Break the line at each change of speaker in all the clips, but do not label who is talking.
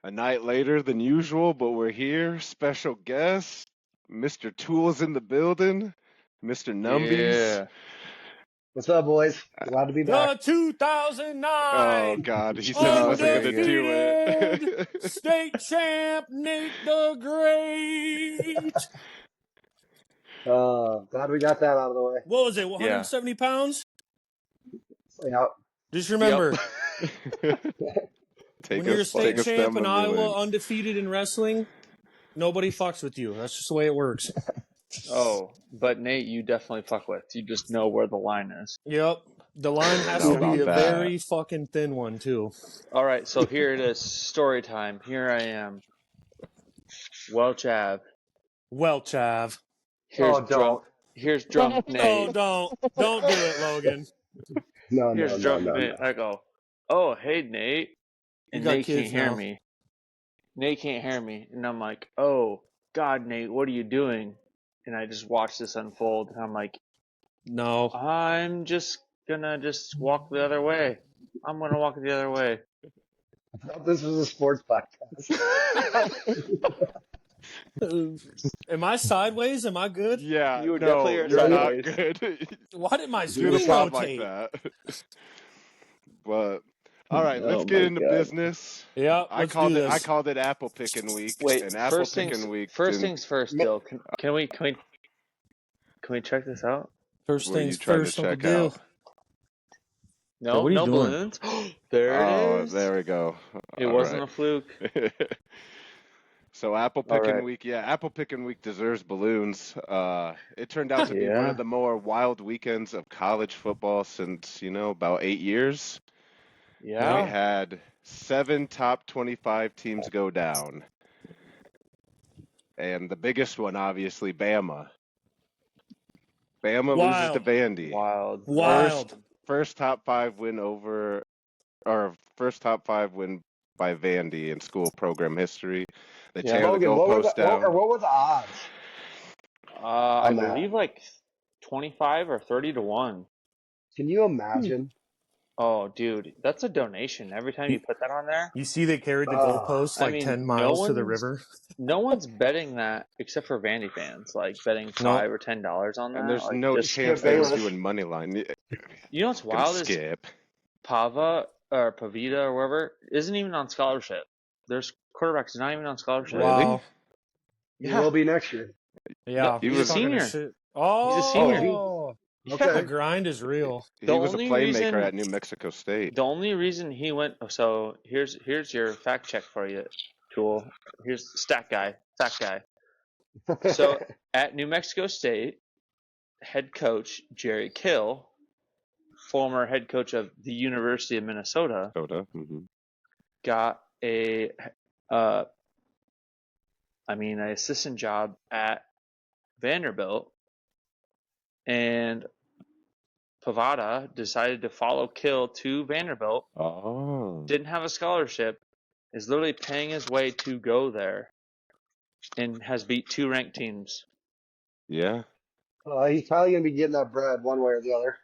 A night later than usual, but we're here. Special guest, Mr. Tools in the building, Mr. Numbies.
Yeah.
What's up, boys? Glad to be
The
back.
Oh
2009
God, he said he wasn't gonna do
undefeated
it.
state champ Nate the Great.
Glad we got that out of the way.
What was it? 170 pounds?
Yeah.
Just remember,
Take
when you're a
us,
state
take us
champ
down
in
memory
Iowa,
lane.
undefeated in wrestling, nobody fucks with you. That's just the way it works.
Oh, but Nate, you definitely fuck with. You just know where the line is.
Yep. The line has
Know
to be a
about that.
very fucking thin one, too.
All right, so here it is. Story time. Here I am. Welch Ave.
Welch Ave.
Here's
Oh, don't.
drunk. Here's drunk
Oh,
Nate.
don't do it, Logan.
Here's drunk Nate. I go, oh, hey, Nate. And
got
Nate can't
kids
hear
now.
me. Nate can't hear me. And I'm like, oh, God, Nate, what are you doing? And I just watch this unfold. And I'm like,
No.
I'm just gonna just walk the other way. I'm gonna walk the other way.
I thought this was a sports podcast.
Am I sideways? Am I good?
Yeah,
You
no,
definitely are
you're not
sideways.
good.
Why did my
Do
screen
the sound like
rotate?
that. But all right, let's
Oh
get
my
into
God.
business.
Yeah,
I
let's
called
do
it. I
this.
called it apple picking week.
Wait,
and apple
first
picking
things
week.
first,
didn't-
things first, Dill. Can we check this out?
What
First
are you
things
trying to
first, Uncle
check
Dill.
out?
No,
what are you
no
doing?
balloons. There it is.
There we go.
It
All
wasn't
right.
a fluke.
So apple
All
picking
right.
week, yeah, apple picking week deserves balloons. It turned out to be one
Yeah.
of the more wild weekends of college football since about 8 years. We
Yeah.
had 7 top 25 teams go down, and the biggest one, obviously, Bama. Bama loses to
Wild.
Vandy.
Wild.
First top 5 win over, or first top 5 win by Vandy in school program history. They
Yeah.
tear the
Logan,
goalpost down.
what were the odds?
I
On that.
believe like 25 or 30 to 1.
Can you imagine?
Oh, dude, that's a donation every time you put that on there.
You see they carried the
Oh,
goalpost
I
like
mean,
10
no
miles to the
one's-
river.
No one's betting that except for Vandy fans, like betting $5 or $10 on that.
And there's
like,
no
just
chance
Skip
they were
Bayless.
doing money line.
You know what's
Gonna
wild is
skip.
Pava or Pavita or whoever isn't even on scholarship. There's quarterbacks not even on scholarship.
Really?
Wow.
He
Yeah.
will be next year.
Yeah.
He
He's
was-
a
talking
senior.
shit. Oh,
He's a senior.
Okay.
The grind is real.
He
The
was a
only
playmaker
reason-
at New Mexico State.
The only reason he went. So here's your fact check for you, Tool. Here's stat guy. Fact guy. So at New Mexico State, head coach Jerry Kill, former head coach of the University of Minnesota, got an assistant job at Vanderbilt, and Pavada decided to follow Kill to Vanderbilt.
Oh.
Didn't have a scholarship, is literally paying his way to go there, and has beat 2 ranked teams.
Yeah.
He's probably going to be getting that bread one way or the other.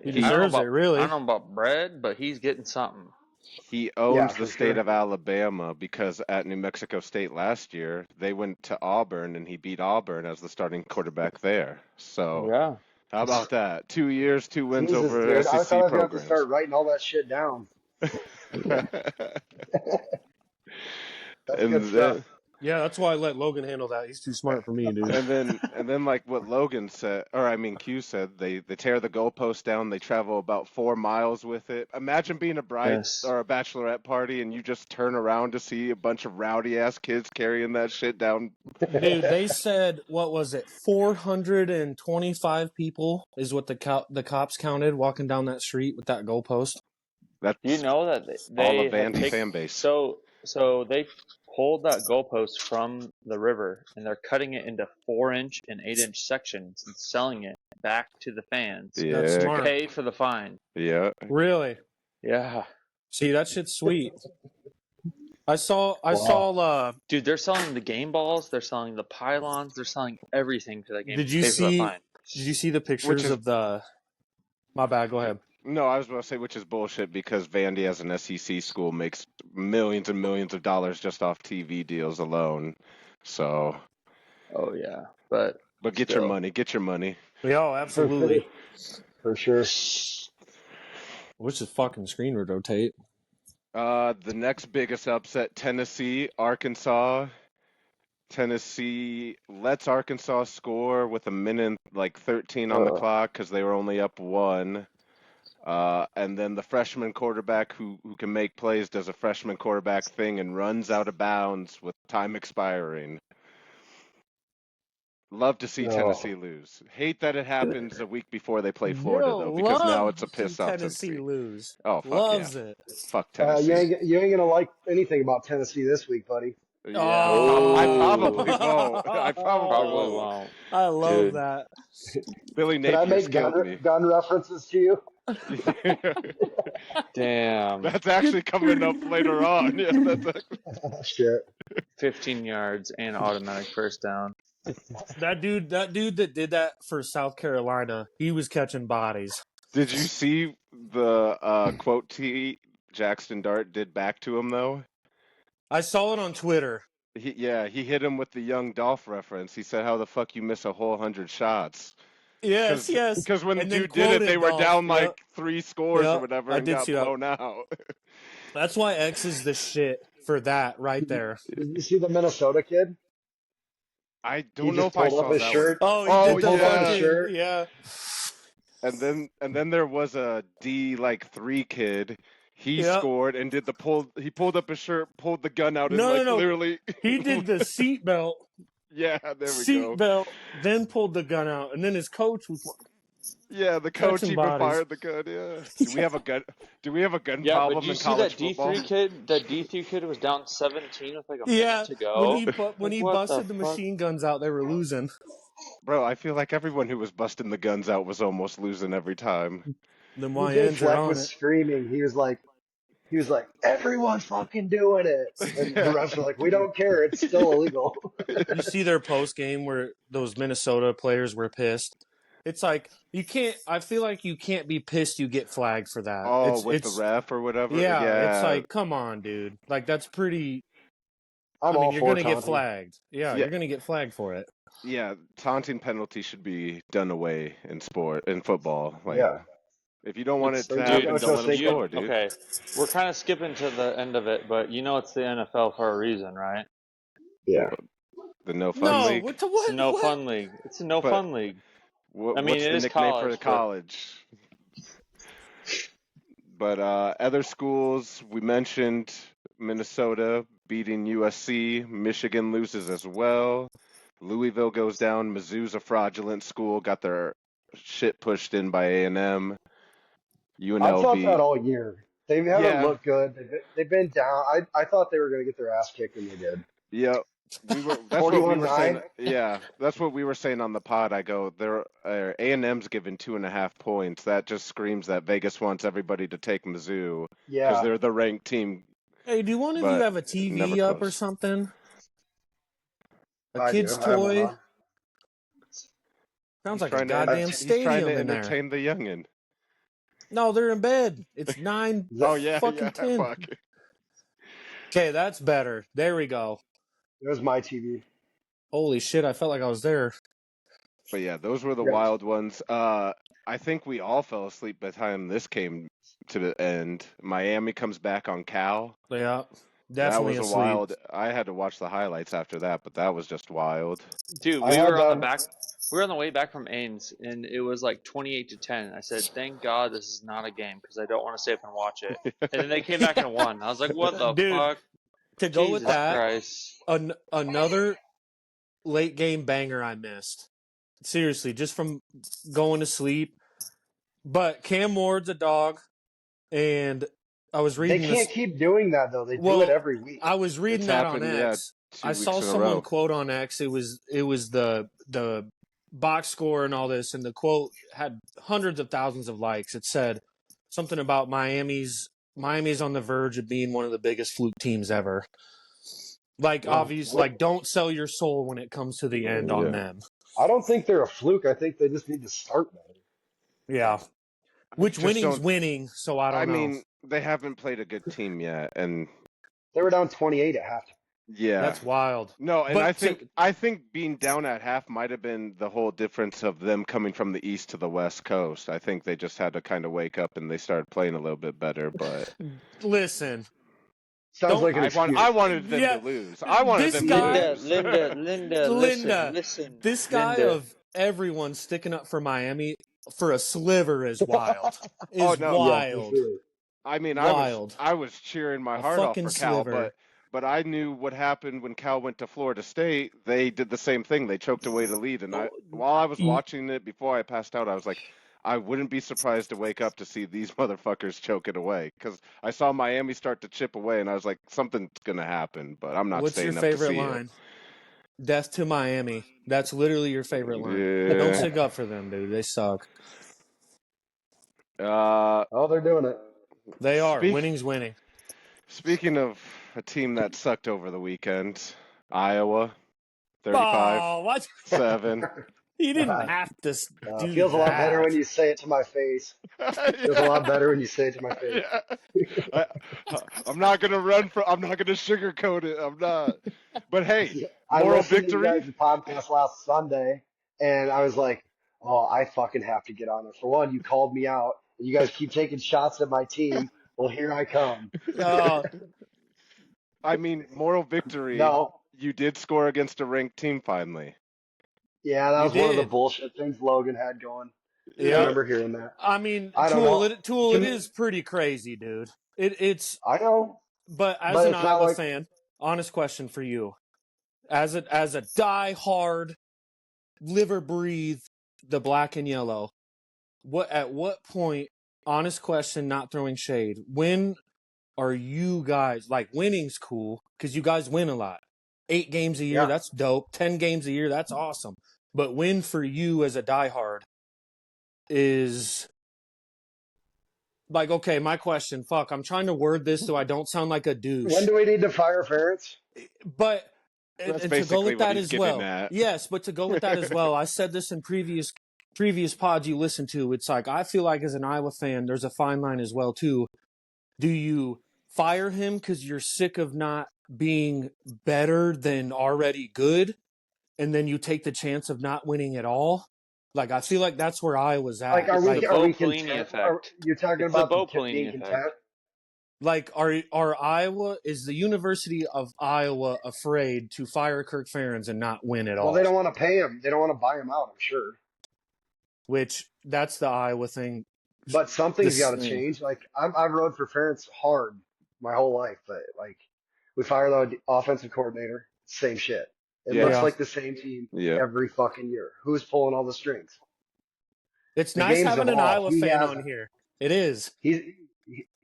He
I don't know
deserves it,
about-
really.
I don't know about bread, but he's getting something.
He owns
Yeah,
the
for
state
sure.
of Alabama because at New Mexico State last year, they went to Auburn and he beat Auburn as the starting quarterback there. So
Yeah.
how about that? 2 years, 2 wins
Jesus,
over
dude. I
SEC
thought I was going to have to
programs.
start writing all that shit down. That's
And
good stuff.
Yeah, that's why I let Logan handle that. He's too smart for me, dude.
And then like what Logan said, or I mean Q said, they tear the goalpost down. They travel about 4 miles with it. Imagine being a bride
Yes.
or a bachelorette party and you just turn around to see a bunch of rowdy ass kids carrying that shit down.
Dude, they said, what was it, 425 people is what the cops counted walking down that street with that goalpost.
That's
You know that they
all of
have
Vandy
taken-
fan base.
So they pulled that goalpost from the river, and they're cutting it into 4-inch and 8-inch sections and selling it back to the fans.
Yeah,
That's smart.
Pay for the fine.
yeah.
Really?
Yeah.
See, that shit's sweet. I saw,
Dude, they're selling the game balls, they're selling the pylons, they're selling everything to that game.
Did you
Pay for the
see-
fine.
did you see the pictures
is-
of the, my bad, go ahead.
No, I was about to say which is bullshit because Vandy as an SEC school makes millions and millions of dollars just off TV deals alone. So,
Oh yeah, but
get your
still.
money, get your money.
Yeah, absolutely.
For sure.
Which is fucking screen rotate.
The next biggest upset, Tennessee, Arkansas. Tennessee lets Arkansas score with a minute like 13 on the clock because they were only up one. And then the freshman quarterback who can make plays does a freshman quarterback thing and runs out of bounds with time expiring. Love to see Tennessee lose. Hate that it happens a week before they play Florida though, because now
Love
it's a
to see
piss off
Tennessee
Tennessee.
lose.
Oh fuck yeah,
Loves it.
fuck
You
Tennessee.
ain't gonna like anything about Tennessee this week, buddy.
Yeah, I
Oh,
probably won't. I probably
probably
won't.
won't,
I love
dude.
that.
Billy
Can I
Napier's
make
killed me.
gun references to you?
Damn,
That's actually coming up later on. Yeah, that's
Shit.
15 yards and automatic first down.
That dude that did that for South Carolina, he was catching bodies.
Did you see the quote Jackson Dart did back to him though?
I saw it on Twitter.
He hit him with the young Dolph reference. He said, "How the fuck you miss a whole 100 shots?"
Yes,
Because
yes.
when
And then
dude did it, they
quoted
were
Dolph.
down
Yep.
like 3 scores or
Yep.
whatever
I
and
did
got
see that.
blown out.
That's why X is the shit for that right
Did you,
there.
did you see the Minnesota kid?
I
He
don't know
just
if I
pulled up
saw
his
that one.
shirt.
Oh, he
Oh
did
He
the
pulled up his
yeah.
fucking
shirt.
yeah.
And then there was a D like 3 kid. He
Yep.
scored and did the pull. He pulled up his shirt, pulled the gun out, and
No, no,
like
no.
literally.
He did the seatbelt,
Yeah, there we go.
then pulled the gun out, and then his coach was
Yeah, the coach
catching
even
bodies.
fired the gun. Yeah. Do we have a gun? Do we have a gun
Yeah, but
problem
do you
in
see
college
that
football?
D3 kid? That D3 kid was down 17 with like a minute
Yeah,
to
when
go.
he when
Like,
he
what the
busted the
fuck?
machine guns out, they were losing.
Bro, I feel like everyone who was busting the guns out was almost losing every time.
The
DJ
YNs are
Fleck
on
was
it.
screaming. He was like, everyone's fucking doing it. And the refs were like, we don't care. It's still illegal.
You see their post game where those Minnesota players were pissed. It's like you can't. I feel like you can't be pissed. You get flagged for that.
Oh, with the
It's
ref or whatever?
yeah. It's
Yeah.
like come on, dude. Like that's pretty.
I'm
I mean,
all
you're
for
gonna get
taunting.
flagged. Yeah,
Yeah.
you're gonna get flagged for it.
Yeah, taunting penalty should be done away in football. Like,
Yeah.
if you don't want
It's
it to
Don't
happen,
dude,
you
don't let them
think
score, dude.
okay. We're kind of skipping to the end of it, but you know it's the NFL for a reason, right?
Yeah.
The no fun
No,
league.
what the
It's a
what?
no
What?
fun league. It's a no
But
fun league. I mean,
what's
it
the
is
nickname for
college,
the
but
college? But other schools we mentioned Minnesota beating USC, Michigan loses as well. Louisville goes down. Mizzou's a fraudulent school, got their shit pushed in by A&M.
I've thought that
UNLV,
all year. They haven't
yeah,
looked good. They've been down. I thought they were going to get their ass kicked, and they did.
yeah. That's what we were saying.
41-9.
Yeah, that's what we were saying on the pod. I go, they're A&M's given 2.5 points. That just screams that Vegas wants everybody to take Mizzou because
Yeah.
they're the ranked team,
Hey, do one of you
but
have a
never
TV up or
close.
something? A
I do.
kid's
I have one
toy?
on.
Sounds
He's
like a
trying to
goddamn
he's trying to
stadium in there.
entertain the youngin.
No, they're in bed. It's 9
Oh yeah,
fucking 10.
fuck.
Okay, that's better. There we go.
There's my TV.
Holy shit, I felt like I was there.
But yeah, those were the
Yeah.
wild ones. I think we all fell asleep by the time this came to the end. Miami comes back on Cal.
Yeah,
That
definitely
was a
asleep.
wild. I had to watch the highlights after that, but that was just wild.
dude,
I
we
had
were on the
them.
back. We were on the way back from Ames, and it was like 28-10. I said, "Thank God this is not a game because I don't want to stay up and watch it." And then they came back and won. I was like, "What the
Dude,
fuck?"
to go with
Jesus
that,
Christ!
another late game banger I missed. Seriously, just from going to sleep. But Cam Ward's a dog, and I was
They
reading
can't
this.
keep doing that though. They do it
Well,
every week.
I was reading
It's
that on
happened, yeah,
X.
2
I
weeks
saw
in a
someone
row.
quote on X. It was the box score and all this, and the quote had hundreds of thousands of likes. It said something about Miami's on the verge of being one of the biggest fluke teams ever. Like obviously, like don't sell your soul when it comes to the end on
Yeah.
them.
I don't think they're a fluke. I think they just need to start better.
Yeah, Which
just
winning's
don't.
winning, so I don't
I
know.
mean, they haven't played a good team yet, and
They were down 28 at half.
yeah,
That's wild.
no, and
But
I think being down at half might have been the whole difference of them coming from the east to the west coast. I think they just had to kind of wake up and they started playing a little bit better. But
listen,
Sounds
don't
like an
I
excuse.
wanted them to
yeah,
lose. I wanted
this
them to
guy
lose.
Linda,
listen.
this guy
Linda.
of everyone sticking up for Miami for a sliver is wild.
Oh
Is
no,
Yeah, for
wild.
sure.
I mean,
Wild.
I was cheering my
A
heart off
fucking
for Cal,
sliver.
but I knew what happened when Cal went to Florida State. They did the same thing. They choked away the lead, and while I was watching it before I passed out, I was like, I wouldn't be surprised to wake up to see these motherfuckers choke it away because I saw Miami start to chip away, and I was like, something's gonna happen, but I'm not
What's your
staying up to
favorite
see
line? Death to Miami. That's literally your favorite line. Don't
it.
stick up for them, dude. They suck.
Yeah.
Oh, they're doing it.
They are.
Speak.
Winning's winning.
Speaking of a team that sucked over the weekend, Iowa, 35-7.
Oh, what? You didn't have to do
Feels a lot better
that.
when you say it to my face. Feels a lot better when you say it to my face.
Yeah. I'm not gonna run for. I'm not gonna sugarcoat it. I'm not. But hey,
I
moral
listened
victory.
to you guys' podcast last Sunday, and I was like, oh, I fucking have to get on it. For one, you called me out. And you guys keep taking shots at my team. Well, here I come.
I mean, moral victory.
No.
You did score against a ranked team finally.
Yeah, that
You
was one of the
did.
bullshit things Logan had going. I
Yeah.
remember hearing that.
I mean,
I don't know.
Tool, it is pretty crazy, dude. It's.
I know.
But as
But
an
it's not
Iowa
like
fan, honest question for you: as a die-hard, liver breathe the black and yellow, at what point? Honest question, not throwing shade. When are you guys like winning's cool because you guys win a lot. 8 games a year,
yeah.
that's dope. 10 games a year, that's awesome. But win for you as a diehard is like, okay, my question, fuck, I'm trying to word this so I don't sound like a douche.
When do we need to fire Ferentz?
But
That's
and to go
basically
with
what
that
he's
as
getting
well.
at.
Yes, but to go with that as well, I said this in previous pods you listened to. It's like I feel like as an Iowa fan, there's a fine line as well too. Do you fire him because you're sick of not being better than already good, and then you take the chance of not winning at all? Like I feel like that's where I was at.
Like, are
It's the Bo
we
Pelini
content?
effect.
You're talking
It's the
about
Bo Pelini
being
effect.
content?
Like are Iowa is the University of Iowa afraid to fire Kirk Ferentz and not win at all?
Well, they don't want to pay him. They don't want to buy him out, I'm sure.
Which that's the Iowa thing.
But something's got to
thing.
change. Like I've rode for Ferentz hard my whole life, but like we fire the offensive coordinator, same shit. It
Yeah.
looks like the same team
Yeah.
every fucking year. Who's pulling all the strings?
It's
The
nice
game's
having an
evolved.
Iowa
He
fan
hasn't.
on here. It is.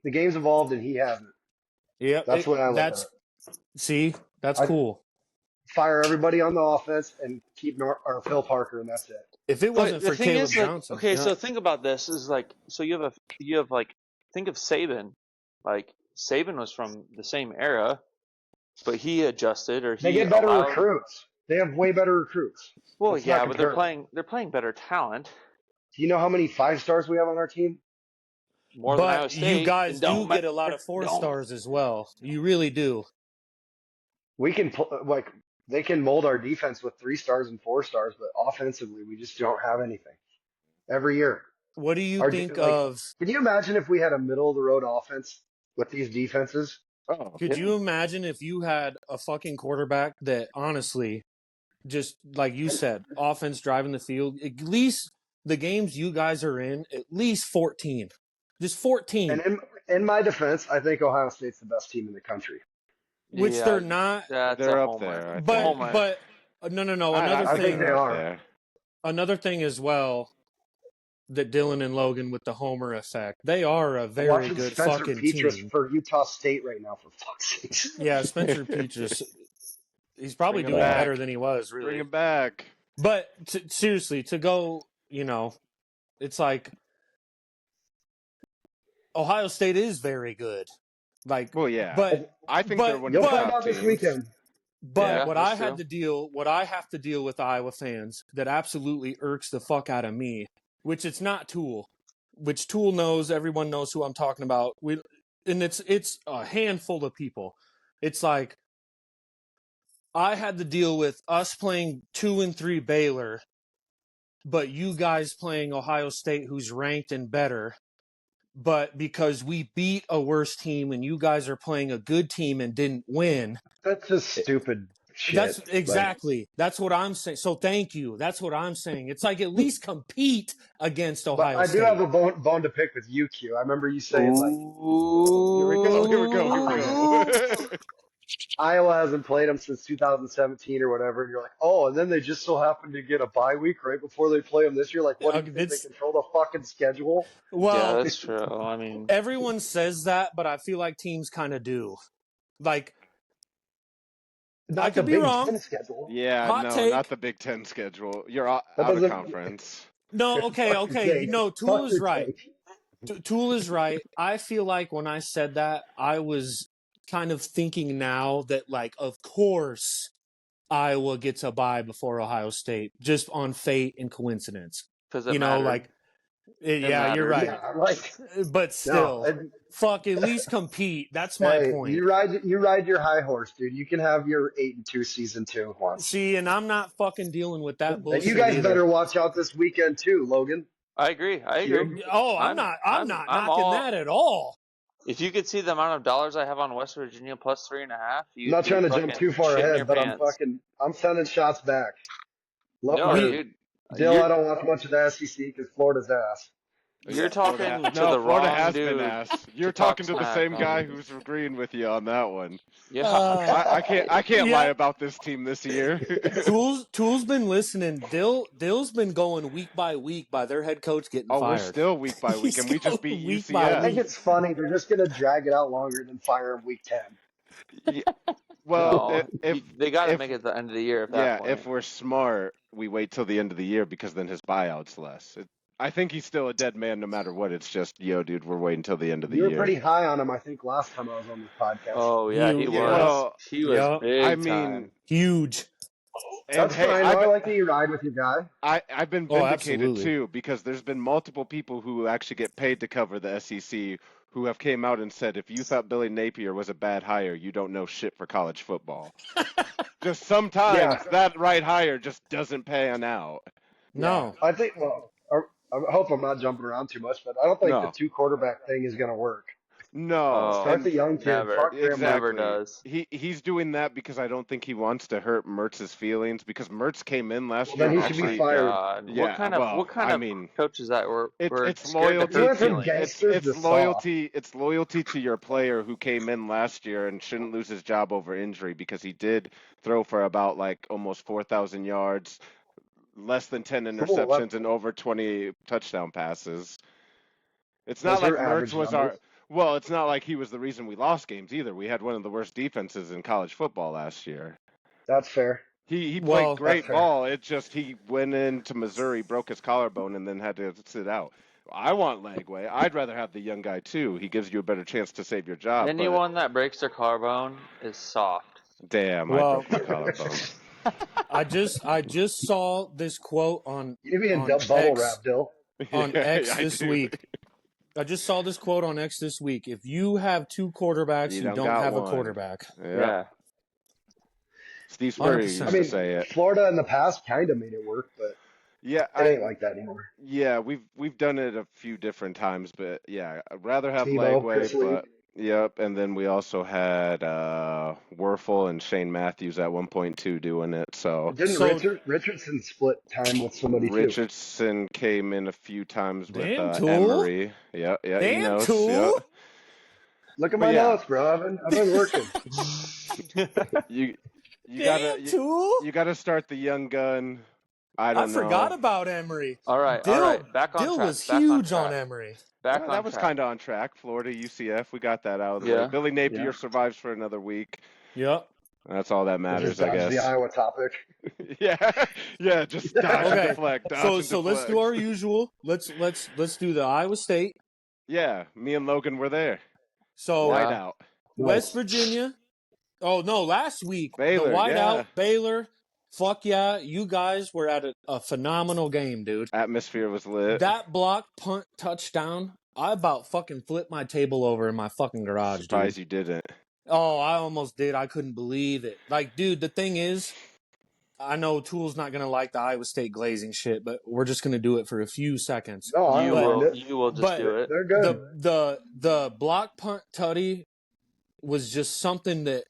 The game's evolved and he hasn't.
Yep.
That's what I look at.
See, that's
I-
cool.
Fire everybody on the offense and keep or Phil Parker, and that's it.
If it wasn't for Caleb Johnson.
Okay,
yeah.
so think about this: is like, so you have like, think of Saban. Like Saban was from the same era, but he adjusted or he
They get better
allowed.
recruits. They have way better recruits.
Well,
It's
yeah,
not
but
comparable.
they're playing better talent.
Do you know how many 5-stars we have on our team?
More than Iowa
But
State.
you guys
and
do get a lot of 4-stars as well. You really do.
We can they can mold our defense with 3-stars and 4-stars, but offensively we just don't have anything. Every year.
What do you think of?
Can you imagine if we had a middle of the road offense with these defenses?
Oh,
Could you imagine if you had a fucking quarterback that honestly, just like you said, offense driving the field? At least the games you guys are in, at least 14. Just 14.
And in my defense, I think Ohio State's the best team in the country.
Which
Yeah,
they're not.
They're up there. I
But
think.
but no. Another
I
thing.
think they are.
There.
Another thing as well that Dylan and Logan with the Homer effect. They are a very
Watching
good
Spencer
fucking
Petras
team.
for Utah State right now, for fuck's sake.
Yeah, Spencer Petras. He's probably
Bring him
doing
back.
better than he was, really.
Bring him back.
But seriously, to go, it's like Ohio State is very good. Like,
Well, yeah.
but
I think they're one
You'll
of the
find
top
out this
teams.
weekend.
But
Yeah,
what
that's
I
true.
have to deal with Iowa fans that absolutely irks the fuck out of me, which it's not Tool. which Tool knows, everyone knows who I'm talking about. And it's a handful of people. It's like I had to deal with us playing 2 and 3 Baylor, but you guys playing Ohio State, who's ranked and better. But because we beat a worse team and you guys are playing a good team and didn't win.
That's just stupid shit.
That's exactly. That's what I'm saying. So thank you. That's what I'm saying. It's like at least compete against Ohio
But I
State.
do have a bone to pick with UQ. I remember you saying like
Here we go. Here we go. Here we go.
Iowa hasn't played them since 2017 or whatever, and you're like, oh, and then they just so happen to get a bye week right before they play them this year. Like, what do you think they control the fucking schedule?
Well,
yeah, that's true. I mean,
everyone says that, but I feel like teams kind of do. Like,
Not
I could
the
be
Big
wrong.
Ten schedule.
Yeah,
Hot
no,
take.
not the Big Ten schedule. You're out of
doesn't-
conference.
No, okay.
Take.
No,
Fuck
Tool is
your
right.
take.
Tool is right. I feel like when I said that, I was kind of thinking now that, like, of course, Iowa gets a bye before Ohio State, just on fate and coincidence.
because
You know, like, yeah, you're right.
Yeah, like,
But still,
no,
fuck, at least compete. That's my
hey,
point.
you ride your high horse, dude. You can have your 8-2 season 2 once.
See, and I'm not fucking dealing with that
And
bullshit
you guys
either.
better watch out this weekend too, Logan.
I agree.
Oh, I'm not knocking that at all.
If you could see the amount of dollars I have on West Virginia plus 3.5,
I'm not trying to jump too far ahead, but I'm sending shots back.
No, dude.
Dill, I don't watch much of the SEC because Florida's ass.
You're talking to
no,
the
Florida
wrong
has
dude.
been ass. You're
talk
talking to the
smack
same
on.
guy who's agreeing with you on that one.
Yeah.
I can't lie about this team this year.
Tool's been listening. Dill's been going week by week by their head coach getting fired.
We're still week by week, and we just beat
week
UCF.
by
I think it's funny. They're just going to drag it out longer than fire him week 10.
Yeah. Well, if
they got to make it at the end of the year.
If we're smart, we wait till the end of the year because then his buyout's less. I think he's still a dead man no matter what. It's just, dude, we're waiting till the end of the year.
You were pretty high on him, I think, last time I was on this podcast.
Oh, yeah, he was. He was big time.
Huge.
That's fine. I like that you ride with your guy.
I've been vindicated, too, because there's been multiple people who actually get paid to cover the SEC who have came out and said, if you thought Billy Napier was a bad hire, you don't know shit for college football. Just sometimes that right hire just doesn't pan out.
No.
I think, I hope I'm not jumping around too much, but I don't think the 2 quarterback thing is going to work.
No.
Start the young kid.
Never does.
He's doing that because I don't think he wants to hurt Mertz's feelings because Mertz came in last
year.
Then
he should be fired.
What kind of coach is that?
It's loyalty. It's loyalty to your player who came in last year and shouldn't lose his job over injury because he did throw for about almost 4,000 yards, less than 10 interceptions, and over 20 touchdown passes. It's not like Mertz was it's not like he was the reason we lost games either. We had one of the worst defenses in college football last year.
That's fair.
He played great ball. It just he went into Missouri, broke his collarbone, and then had to sit out. I want Lagway. I'd rather have the young guy too. He gives you a better chance to save your job.
Anyone that breaks their collarbone is soft.
Damn, I broke my collarbone.
I just saw this quote on
bubble wrap, Dill.
On X this week. I just saw this quote on X this week. If you have 2 quarterbacks, you don't have a quarterback.
Yeah. Steve Spurrier used to say it.
Florida in the past kind of made it work, but it ain't like that anymore.
Yeah, we've done it a few different times, but I'd rather have Lagway, but yep, and then we also had Werfel and Shane Matthews at one point too doing it. So
Richardson split time with somebody too?
Richardson came in a few times with
Emery.
Yeah,
Damn,
he knows.
Tool.
Yeah.
Look at my notes, bro. I've been working.
You gotta start the young gun. I
forgot about Emery.
All right. Back on track.
Dill was huge on Emery.
That was kind of on track. Florida, UCF, we got that out of the way. Billy Napier survives for another week.
Yep.
That's all that matters, I guess.
The Iowa topic.
yeah, just dodge and deflect.
So let's do our usual. Let's do the Iowa State.
Yeah, me and Logan were there.
So
whiteout.
West Virginia. Oh no, last week
Baylor,
the whiteout Baylor. Fuck yeah, you guys were at a phenomenal game, dude.
Atmosphere was lit.
That block punt touchdown, I about fucking flipped my table over in my fucking garage,
Surprised
dude.
you didn't.
Oh, I almost did. I couldn't believe it. Like, dude, the thing is, I know Tool's not gonna like the Iowa State glazing shit, but we're just gonna do it for a few seconds.
No, I don't mind it.
You will just do it.
They're good.
The block punt tutty was just something that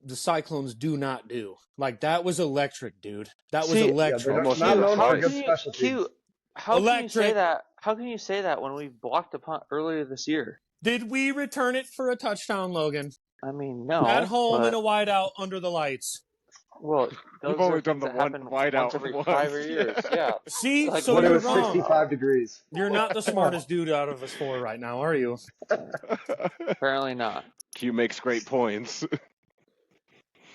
the Cyclones do not do. Like, that was electric, dude. That was
See,
electric.
they're
Almost
not
to the
known for
heart.
good special teams.
How can you
Electric.
say that? How can you say that when we blocked a punt earlier this year?
Did we return it for a touchdown, Logan?
I mean, no.
At home
but,
in a wideout under the lights.
Well, those
We've only
are
done
things
the
that
one
happen
wide
once
out
every
once.
5 years. Yeah.
See,
Like,
so
When it
you're
was
wrong.
65 degrees.
You're not the smartest dude out of us four right now, are you?
Apparently not.
Q makes great points.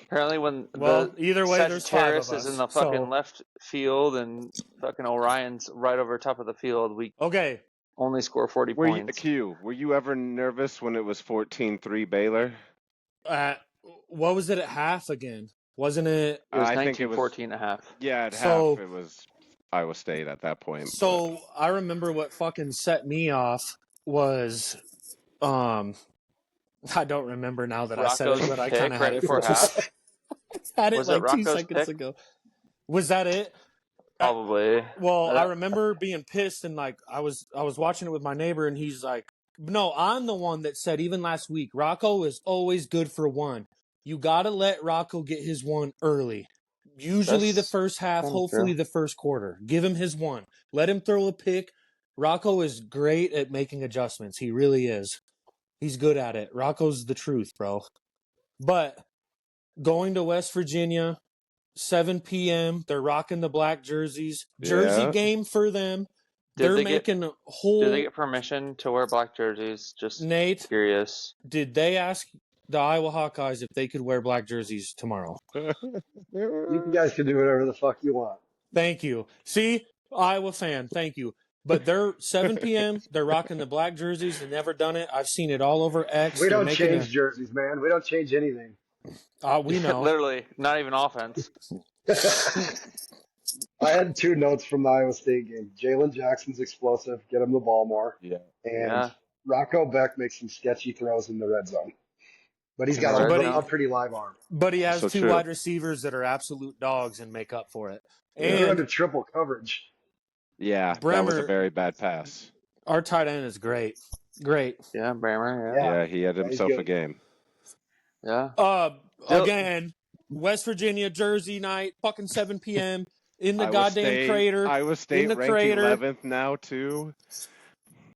Apparently, when
Well,
the
either way, there's five of
Sagittarius is
us.
in the fucking
So,
left field and fucking Orion's right over top of the field, we
okay.
only score 40
Were you,
points.
Q, were you ever nervous when it was 14-3 Baylor?
What was it at half again? Wasn't it?
It was
I think it
19-14
was.
and a half.
Yeah, at
So-
half it was Iowa State at that point.
So I remember what fucking set me off was, I don't remember now that I said it,
Rocco's
but I
pick
kind of had
right
it
before half.
had it
Was it
like 2
Rocco's
seconds
pick?
ago. Was that it?
Probably.
Well,
Uh,
I remember being pissed and like I was watching it with my neighbor and he's like, "No, I'm the one that said even last week, Rocco is always good for one. You got to let Rocco get his one early. Usually the
That's
first half,
kinda
hopefully
true.
the first quarter. Give him his one. Let him throw a pick. Rocco is great at making adjustments. He really is. He's good at it. Rocco's the truth, bro. But going to West Virginia, 7 p.m. They're rocking the black jerseys. Jersey
Yeah.
game for them.
Did
They're
they get-
making a whole.
Did they get permission to wear black jerseys? Just
Nate,
curious.
did they ask the Iowa Hawkeyes if they could wear black jerseys tomorrow?
You guys can do whatever the fuck you want.
Thank you. See, Iowa fan, thank you. But they're 7 p.m. They're rocking the black jerseys. They've never done it. I've seen it all over X.
We
They're
don't
making
change jerseys, man. We don't change anything.
we know.
Literally, not even offense.
I had 2 notes from the Iowa State game. Jalen Jackson's explosive, get him the ball more.
Yeah.
And
Yeah.
Rocco Beck makes some sketchy throws in the red zone. But he's got
But
a pretty live arm.
But he has
So
2
true.
wide receivers that are absolute dogs and make up for it.
They're
And
under triple coverage.
Yeah, that was a
Bremer-
very bad pass.
our tight end is great. Great.
Yeah, Brammer.
Yeah.
Yeah, he had
he's
himself a
good.
game.
Yeah.
Again, West Virginia Jersey night, fucking 7 p.m. in the
Iowa
goddamn
State,
crater.
Iowa State
the
ranked
crater.
11th now too.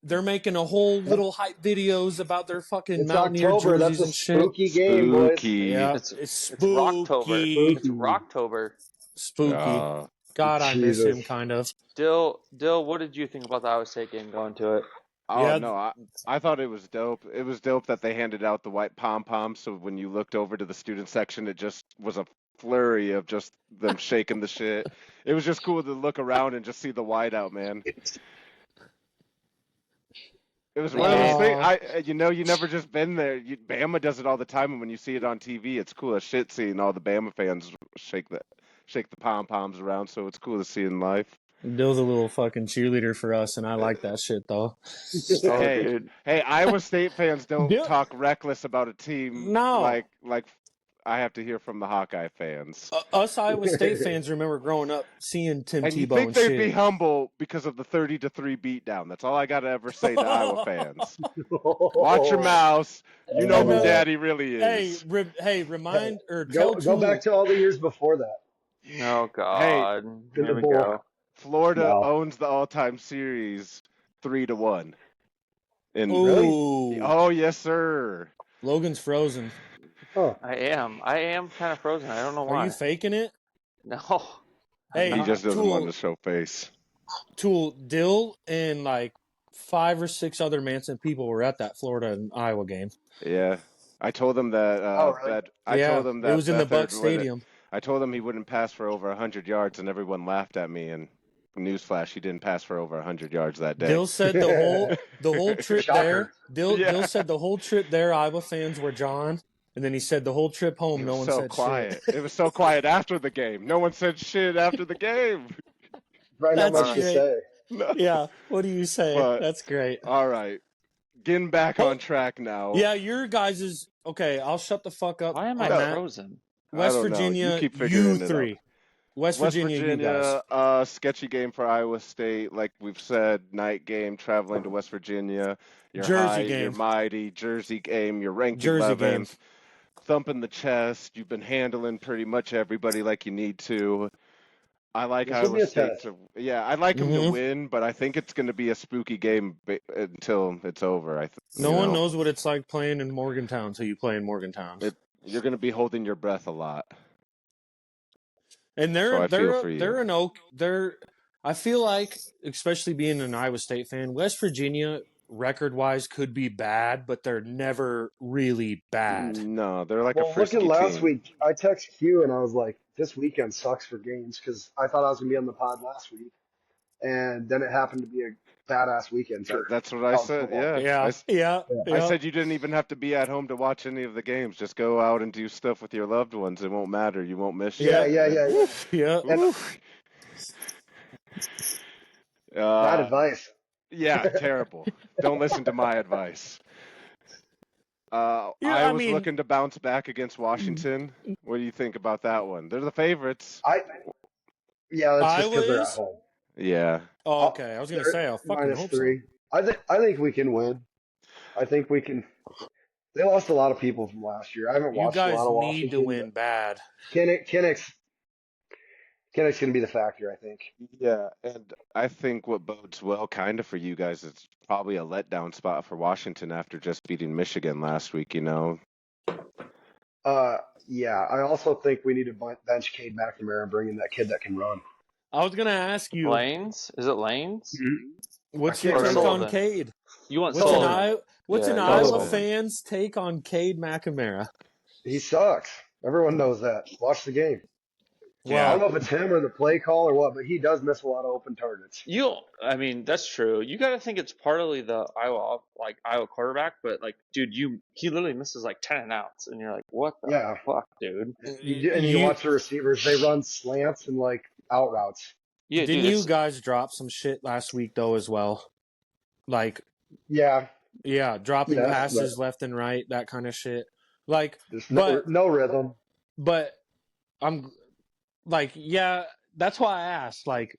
They're making a whole little hype videos about their fucking
It's
Mountaineer
October.
jerseys
That's a
and shit.
spooky game, boys.
Spooky.
Yeah,
It's-
it's
It's
spooky.
Rocktober. It's Rocktober.
Spooky. God, I miss
Jesus.
him, kind of.
Dill, what did you think about the Iowa State game going to it?
Oh
Yeah.
no, I thought it was dope. It was dope that they handed out the white pom poms. So when you looked over to the student section, it just was a flurry of just them shaking the shit. It was just cool to look around and just see the whiteout, man. It was one of those things. You never just been there. Bama does it all the time, and when you see it on TV, it's cool as shit seeing all the Bama fans shake the pom poms around. So it's cool to see in life.
Dill's a little fucking cheerleader for us, and I like that shit, though.
Hey,
dude.
hey, Iowa State fans don't
Yeah.
talk reckless about a team.
No.
like I have to hear from the Hawkeye fans.
Us Iowa State fans remember growing up seeing Tim
And you
Tebow
think
and
they'd
shit.
be humble because of the 30-3 beatdown. That's all I gotta ever say to Iowa fans. Watch your mouth. You know who Daddy really is.
Remind or tell
Go
Tool.
back to all the years before that.
Oh God.
Hey,
Here we
boy.
go.
Florida
No.
owns the all-time series 3-1.
Ooh.
Oh yes, sir.
Logan's frozen.
Huh.
I am kind of frozen. I don't know
Are
why.
you faking it?
No.
Hey,
He just doesn't
Tool,
want to show face.
Tool, Dill, and like 5 or 6 other Manson people were at that Florida and Iowa game.
Yeah, I told him that.
Really?
Told him that
it was in the
Beathard
Buck
wouldn't-
Stadium.
I told him he wouldn't pass for over 100 yards, and everyone laughed at me. And newsflash, he didn't pass for over 100 yards that day.
Dill said the whole trip
Shocker.
there. Dill
Yeah.
said the whole trip there. Iowa fans were John. And then he said the whole trip home,
It
no
was
one
so
said
quiet.
shit.
It was so quiet after the game. No one said shit after the game.
Right, not
That's
much to
great.
say.
No.
Yeah. What do you say?
But
That's great.
all right, getting back on
Well,
track now.
yeah, your guys is okay. I'll shut the fuck up
Why am I
on
No,
that.
frozen?
I
West
don't know. You
Virginia,
keep
you
figuring it out.
three. West
West
Virginia, you guys.
Virginia, sketchy game for Iowa State. Like we've said, night game, traveling to West Virginia. You're high,
Jersey
you're
game.
mighty. Jersey game, you're ranked
Jersey game.
11th. Thumping the chest. You've been handling pretty much everybody like you need to. I like
This will be
Iowa
a
State
test.
to, yeah, I like them to
Mm-hmm.
win, but I think it's going to be a spooky game until it's over.
No one knows what it's like playing in Morgantown until you play in Morgantown.
You're going to be holding your breath a lot.
And
So I feel for you.
they're an oak. I feel like, especially being an Iowa State fan, West Virginia record wise could be bad, but they're never really bad.
No, they're like a
Well, looking
frisky
last
team.
week, I texted Q and I was like, "This weekend sucks for games," because I thought I was gonna be on the pod last week, and then it happened to be a badass weekend for
That's what I
college
said.
football.
Yeah,
Yeah, yeah,
Yeah.
I
yeah.
said you didn't even have to be at home to watch any of the games. Just go out and do stuff with your loved ones. It won't matter. You won't miss
Yeah,
shit.
yeah.
Yeah.
And
Oof.
bad advice.
Yeah, terrible. Don't listen to my advice.
Yeah,
I
I
was
mean,
looking to bounce back against Washington. What do you think about that one? They're the favorites.
Yeah, that's just
Iowa
because they're at
is.
home.
Yeah.
Oh, okay. I was gonna
They're
say, I fucking hope so.
-3. I think we can win. I think we can. They lost a lot of people from last year. I haven't
You
watched a
guys
lot of
need to
Washington,
win
but
bad.
Kinnick's going to be the factor, I think.
Yeah, and I think what bodes well kind of for you guys is probably a letdown spot for Washington after just beating Michigan last week, you know.
Yeah, I also think we need to bench Cade McNamara and bring in that kid that can run.
I was gonna ask you,
Lanes? Is it Lanes?
what's
I
your
can't
take
remember.
on Cade?
You want
What's an
Sullivan?
What's
Yeah,
an
you
Iowa
want Sullivan.
fan's take on Cade McNamara?
He sucks. Everyone knows that. Watch the game. I
Yeah.
don't know if it's him or the play call or what, but he does miss a lot of open targets.
I mean, that's true. You got to think it's partly the Iowa quarterback, but like, dude, he literally misses like 10 outs, and you're like, what the
Yeah.
fuck, dude?
You watch the receivers; they run slants and like out routes.
Yeah,
Didn't
dude,
you guys drop some shit last week though as well? Like,
Yeah,
yeah, dropping
yes,
passes
but
left and right, that kind of shit. Like,
there's
but
no rhythm.
but I'm like, yeah, that's why I asked. Like,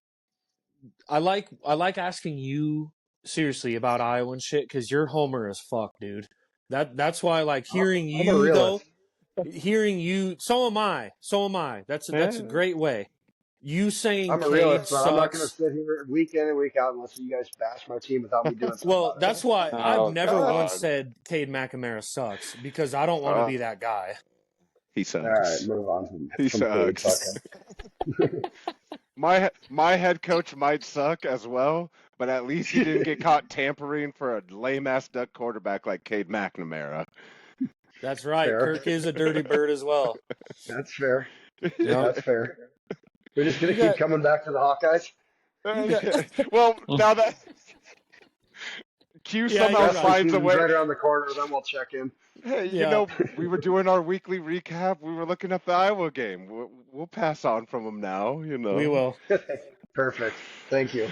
I like asking you seriously about Iowa and shit because you're homer as fuck, dude. That's why I like hearing
I'm a
you though.
realist.
Hearing you, so am I. So am I. That's a great way. You saying
I'm a
Cade
realist, but I'm not going to
sucks.
sit here week in and week out and listen to you guys bash my team without me doing something
Well,
about it.
that's why I've
Oh,
never
God.
once said Cade McNamara sucks because I don't want to be that guy.
He
All right,
sucks.
move on to
He
some Cade
sucks.
sucking.
My head coach might suck as well, but at least he didn't get caught tampering for a lame ass duck quarterback like Cade McNamara.
That's right.
Fair.
Kirk is a dirty bird as well.
That's fair.
Yeah.
That's fair. We're just going
You
to keep
got-
coming back to the Hawkeyes.
Well, now that Q
Yeah,
somehow
you're right.
finds a
Season's
way.
right around the corner, then we'll check in.
Hey, you
Yeah.
know, we were doing our weekly recap. We were looking at the Iowa game. We'll pass on from them now, you know.
We will.
Perfect. Thank you.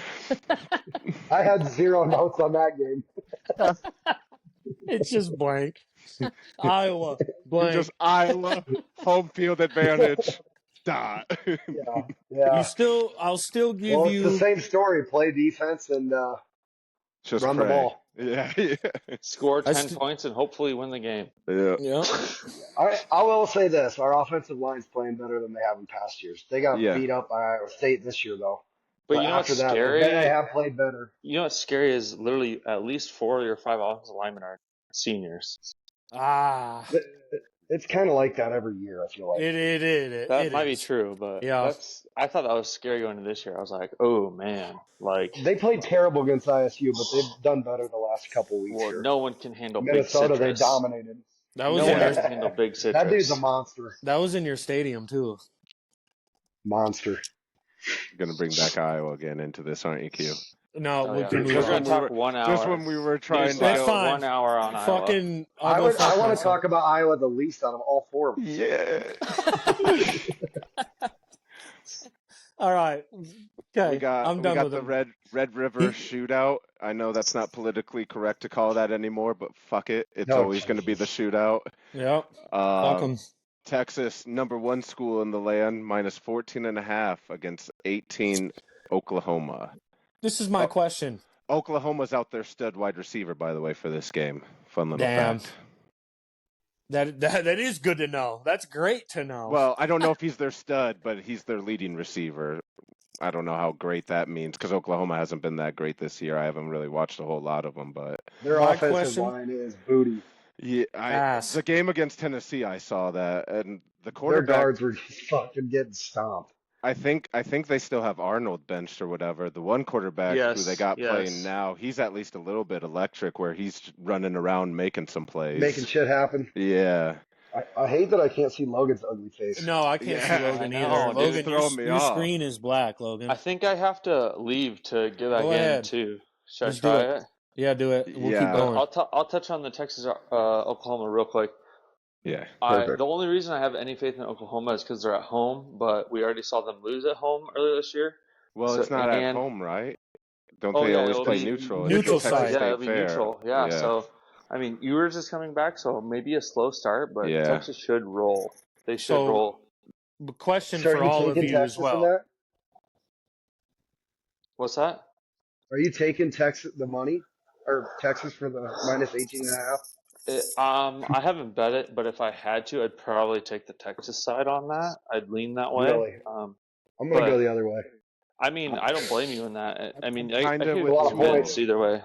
I had 0 notes on that game.
It's just blank. Iowa blank.
Just Iowa, home field advantage. Dot.
Yeah.
I'll still give
Well, it's the
you.
same story. Play defense and
Just
run
pray.
the ball.
Yeah.
Score
I
10 points and hopefully win the game.
Yeah.
Yeah.
I will say this: our offensive line's playing better than they have in past years. They got
Yeah.
beat up by Iowa State this year, though.
But you know
after
what's
that,
scary?
they have played better.
You know what's scary is literally at least 4 or 5 offensive linemen are seniors.
Ah.
It's kind of like that every year. I feel like
That might be true, but
Yeah.
I thought that was scary going into this year. I was like, oh man, like
they played terrible against ISU, but they've done better the last couple weeks
well,
here.
no one can handle
Minnesota,
big
they
citrus.
dominated.
That was
No
in
one
your,
can handle big citrus.
That dude's a monster.
that was in your stadium too.
Monster.
Gonna bring back Iowa again into this, aren't you, Q?
No,
Oh,
we
yeah.
can
We're
move
going
when
to
we
on.
talk
were
1 hour.
just when we were trying to
Newsflash,
That's
go.
fine.
1 hour on Iowa.
Fucking, I'll
I
go
would.
fuck
I want to
myself.
talk about Iowa the least out of all four of them.
Yeah.
All right. Okay,
We got
I'm done with
the
him.
Red River shootout. I know that's not politically correct to call that anymore, but fuck it. It's
No,
always going to be the shootout.
Yep. Fuck
Uh,
them.
Texas, #1 school in the land, -14.5 against 18 Oklahoma.
This is my question.
Oklahoma's out their stud wide receiver, by the way, for this game. Fun little
Damn.
fact.
That is good to know. That's great to know.
Well, I don't know if he's their stud, but he's their leading receiver. I don't know how great that means because Oklahoma hasn't been that great this year. I haven't really watched a whole lot of them, but
their
My
offensive
question-
line is booty.
yeah,
Ass.
the game against Tennessee, I saw that, and the
Their
quarterback.
guards were just fucking getting stomped.
I think they still have Arnold benched or whatever. The one quarterback who they got playing now, he's at least a little bit electric, where he's running around making some plays,
Making shit happen.
Yeah.
I hate that I can't see Logan's ugly face.
No, I can't see
Yeah,
Logan
I know,
either.
dude.
Logan,
It's throwing me
your
off.
screen is black, Logan.
I think I have to leave to get back
Go
in
ahead.
too. Should
Just
I
do
try
it.
it?
Yeah, do it. We'll
Yeah.
keep going.
I'll touch on the Texas Oklahoma real quick.
Yeah.
Perfect.
The only reason I have any faith in Oklahoma is because they're at home, but we already saw them lose at home earlier this year.
Well,
So-
it's not at
and-
home, right? Don't
Oh,
they
yeah,
always
it'll
play
be
neutral?
neutral
It's a Texas
site.
Yeah,
State
it'll be
Fair.
neutral. Yeah, so I mean, Ewers is coming back, so maybe a slow start, but
Yeah.
Texas should roll. They should
So-
roll.
But question
So
for
are you
all of
taking
you as
Texas in
well.
that?
What's that?
Are you taking Texas the money or Texas for the -18.5?
I haven't bet it, but if I had to, I'd probably take the Texas side on that. I'd lean that way.
Really? I'm gonna
but-
go the other way.
I mean, I don't blame you in that. I mean, I
Kinda
could
with
a lot of
convince
points.
either way.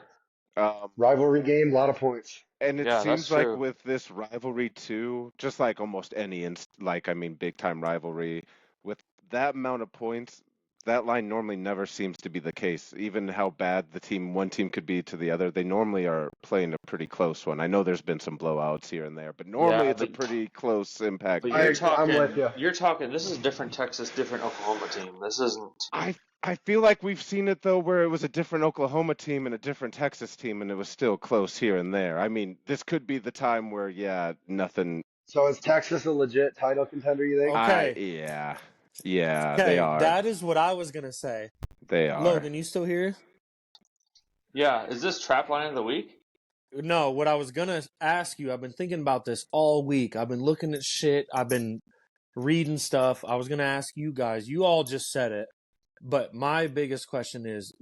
Rivalry game, a lot of points.
And it
Yeah,
seems
that's
like
true.
with this rivalry too, just like almost any big time rivalry, with that amount of points, that line normally never seems to be the case. Even how bad one team could be to the other, they normally are playing a pretty close one. I know there's been some blowouts here and there, but normally
Yeah,
it's a
but-
pretty close impact.
But
I
you're
agree. I'm
talking,
with ya.
you're talking. This is different Texas, different Oklahoma team. This isn't.
I feel like we've seen it though, where it was a different Oklahoma team and a different Texas team, and it was still close here and there. I mean, this could be the time where nothing.
So is Texas a legit title contender? You think?
Okay.
Yeah,
Okay,
they are.
that is what I was gonna say.
They are.
Logan, you still here?
Yeah, is this trap line of the week?
No, what I was gonna ask you, I've been thinking about this all week. I've been looking at shit. I've been reading stuff. I was gonna ask you guys. You all just said it, but my biggest question is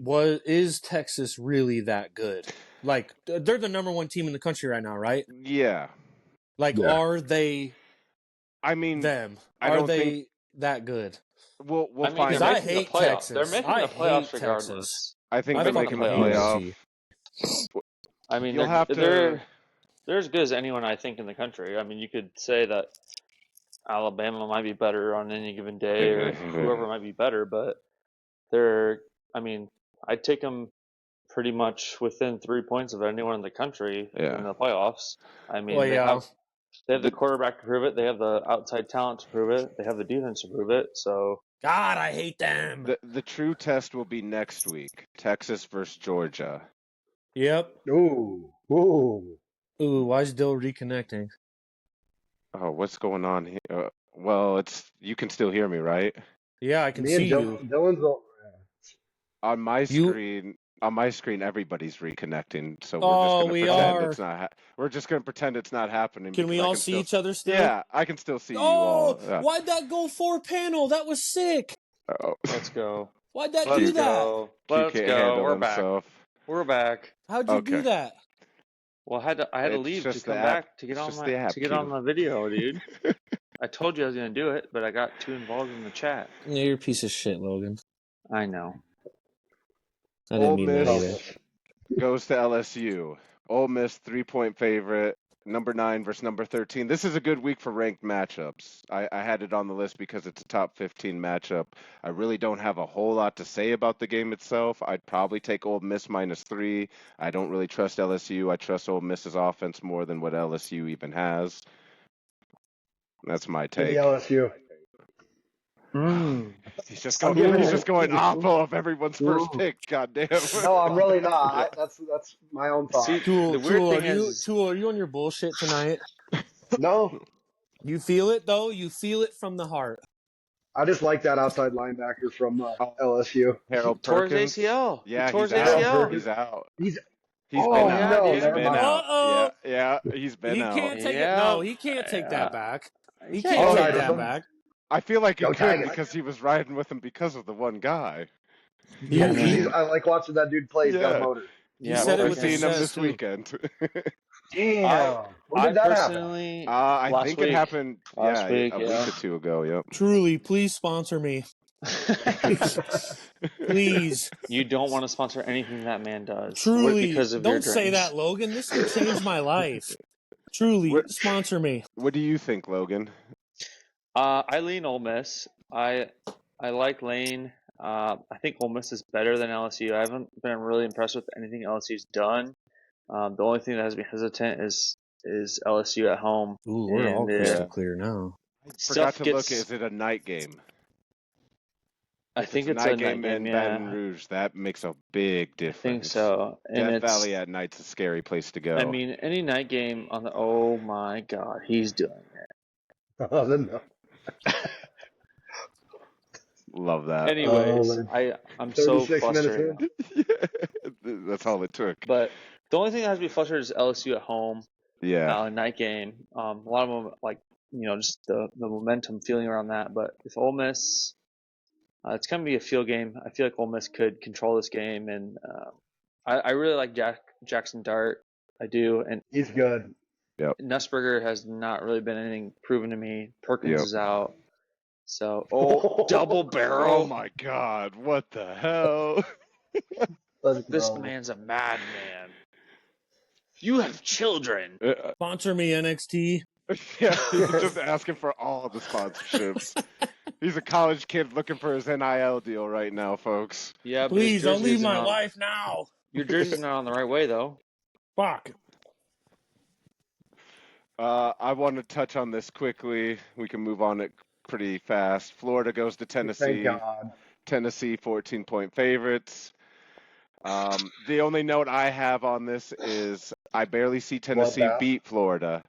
Texas really that good? Like, they're the #1 team in the country right now, right?
Yeah.
Like,
Yeah.
are they
I mean,
them?
I
Are
don't
they
think-
that good?
We'll
I mean,
find
they're
Because I
out.
making the
hate
playoffs.
Texas.
They're making
I
the playoffs
hate
regardless.
Texas.
I think
I
they're
think
making
the
the
playoffs.
playoff.
I mean,
You'll have to.
they're as good as anyone I think in the country. I mean, you could say that Alabama might be better on any given day, or whoever might be better, but I mean, I'd take them pretty much within 3 points of anyone in the country
Yeah.
in the playoffs. I mean,
Well,
they
yeah.
have the quarterback to prove it. They have the outside talent to prove it. They have the defense to prove it. So
God, I hate them.
The true test will be next week. Texas versus Georgia.
Yep.
Ooh.
Ooh, why is Dill reconnecting?
Oh, what's going on here? Well, you can still hear me, right?
Yeah, I can
Me and
see you.
Dylan's all,
On my
You-
screen, everybody's reconnecting. So
Oh,
we're
we
just gonna pretend
are.
it's not. We're just gonna pretend it's not happening.
Can we
because I
all
can
see
still-
each other still?
Yeah, I can still see you all.
Oh,
Yeah.
why'd that go 4-panel? That was sick.
Oh.
let's go.
Why'd that
Let's
do that?
go. Let's
can't
go.
handle
We're back.
himself.
We're back.
How'd you do
Okay.
that?
Well, I had to
It's
leave to
just
come
the app.
back to get
It's
on
just the app,
on
Q.
the video, dude. I told you I was gonna do it, but I got too involved in the chat.
Yeah, you're a piece of shit, Logan.
I know.
I didn't
Ole
mean that
Miss
either.
goes to LSU. Ole Miss 3-point favorite. #9 versus #13. This is a good week for ranked matchups. I had it on the list because it's a top 15 matchup. I really don't have a whole lot to say about the game itself. I'd probably take Ole Miss -3. I don't really trust LSU. I trust Ole Miss's offense more than what LSU even has. That's my
give me
take.
LSU.
He's just
I'm
going.
giving
He's
it.
just going oppo of everyone's first
Ooh.
pick. Goddamn.
No, I'm really not.
Yeah.
That's my own
See,
thought.
the weird thing
Tool, are you on your bullshit tonight?
No,
You feel it though. You feel it from the heart.
I just like that outside linebacker from
Oh,
LSU.
he
Harold
tore his
Perkins.
ACL. He
Yeah,
tore
he's
his
out.
Harold
ACL.
Perkins.
He's out.
He's
He's been
oh
Yeah,
out.
no,
He's
dude.
never
been
mind.
out.
Uh-oh.
Yeah. He's been
He
out.
can't take it.
Yeah.
No, he can't take that back. He
Yeah,
can't
Go
he
take
Tigers,
that
can.
them.
back.
I feel like he
Go
could
Tigers.
because he was riding with him because of the one guy.
He,
I
He's.
mean,
I like watching that dude play. He's got a
Yeah.
motor.
he
yeah,
said it
We'll be
with his
seeing him
Perkins.
chest
this
too.
weekend.
Damn. When
I
did that happen?
personally,
I
last
think
week.
it happened.
Last
Yeah,
week,
a week
yeah.
or two ago. Yep.
Truly, please sponsor me. Please.
You don't want to sponsor anything that man does.
Truly.
Because of your
Don't say
drinks.
that, Logan. This could change my life. Truly,
What
sponsor me.
What do you think, Logan?
I lean Ole Miss. I like Lane. I think Ole Miss is better than LSU. I haven't been really impressed with anything LSU's done. The only thing that has me hesitant is LSU at home.
Ooh, we're all
And
crystal clear now.
I forgot
stuff
to
gets.
look. Is it a night game?
I
If
think
it's
it's a night game.
in
Yeah,
Baton Rouge, that makes a big
I
difference.
think so. And
Death
it's.
Valley at night's a scary place to go.
I mean, any night game on the. Oh my God, he's doing it.
Oh, no.
Love that.
Anyways,
man.
I'm so
36 minutes
flustered.
in.
That's all it took.
But the only thing that has me flustered is LSU at home.
Yeah.
A night game. A lot of them, like, just the momentum feeling around that. But if Ole Miss, it's going to be a field game. I feel like Ole Miss could control this game. And I really like Jackson Dart. I do. And
He's good.
Nussberger has not really been anything proven to me. Perkins
Yep.
is out. So, double barrel.
Oh my God! What the hell?
Let's
This
go.
man's a madman. You have children.
Sponsor me, NXT.
Yeah, he's just asking for all the sponsorships. He's a college kid looking for his NIL deal right now, folks.
Yeah, but
Please, I'll
jersey
leave
isn't
my
on-
wife now.
Your jersey's not on the right way, though.
Fuck.
I want to touch on this quickly. We can move on it pretty fast. Florida goes to Tennessee.
Thank God.
Tennessee 14-point favorites. The only note I have on this is I barely see Tennessee
Bloodbath.
beat Florida.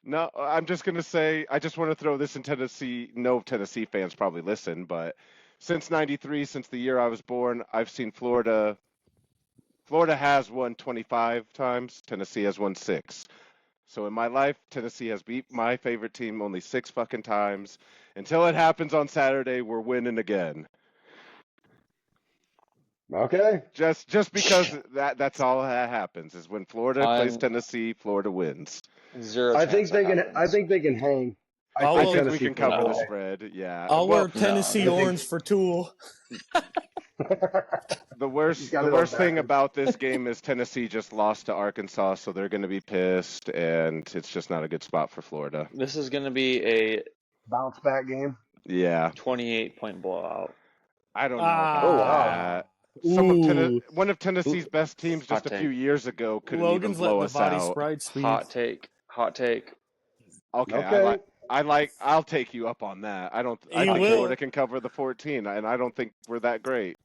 No, I'm just going to say, I just want to throw this in Tennessee. No Tennessee fans probably listen, but since 93, since the year I was born, I've seen Florida. Florida has won 25 times. Tennessee has won 6. So in my life, Tennessee has beat my favorite team only 6 fucking times. Until it happens on Saturday, we're winning again.
Okay.
Just because that's all that happens is when Florida plays Tennessee, Florida wins.
Zero.
I think
chance
they
that
can.
happens.
I think they can hang.
I
I'll
think
wear-
we can cover the spread. Yeah.
I'll
Well,
wear Tennessee
no, I think-
orange for Tool.
the worst thing about this game is Tennessee just lost to Arkansas, so they're going to be pissed, and it's just not a good spot for Florida.
This is going to be a
Bounce back game.
Yeah.
28-point blowout.
I don't know
Ah.
about
Oh, wow.
that.
Ooh.
One of Tennessee's best teams just
Hot
a few
take.
years ago couldn't
Logan's
even blow
letting
us
the body
out.
sprite speak.
Hot take.
Okay, I'll take you up on that. I
You
think
will.
Florida can cover the 14, and I don't think we're that great.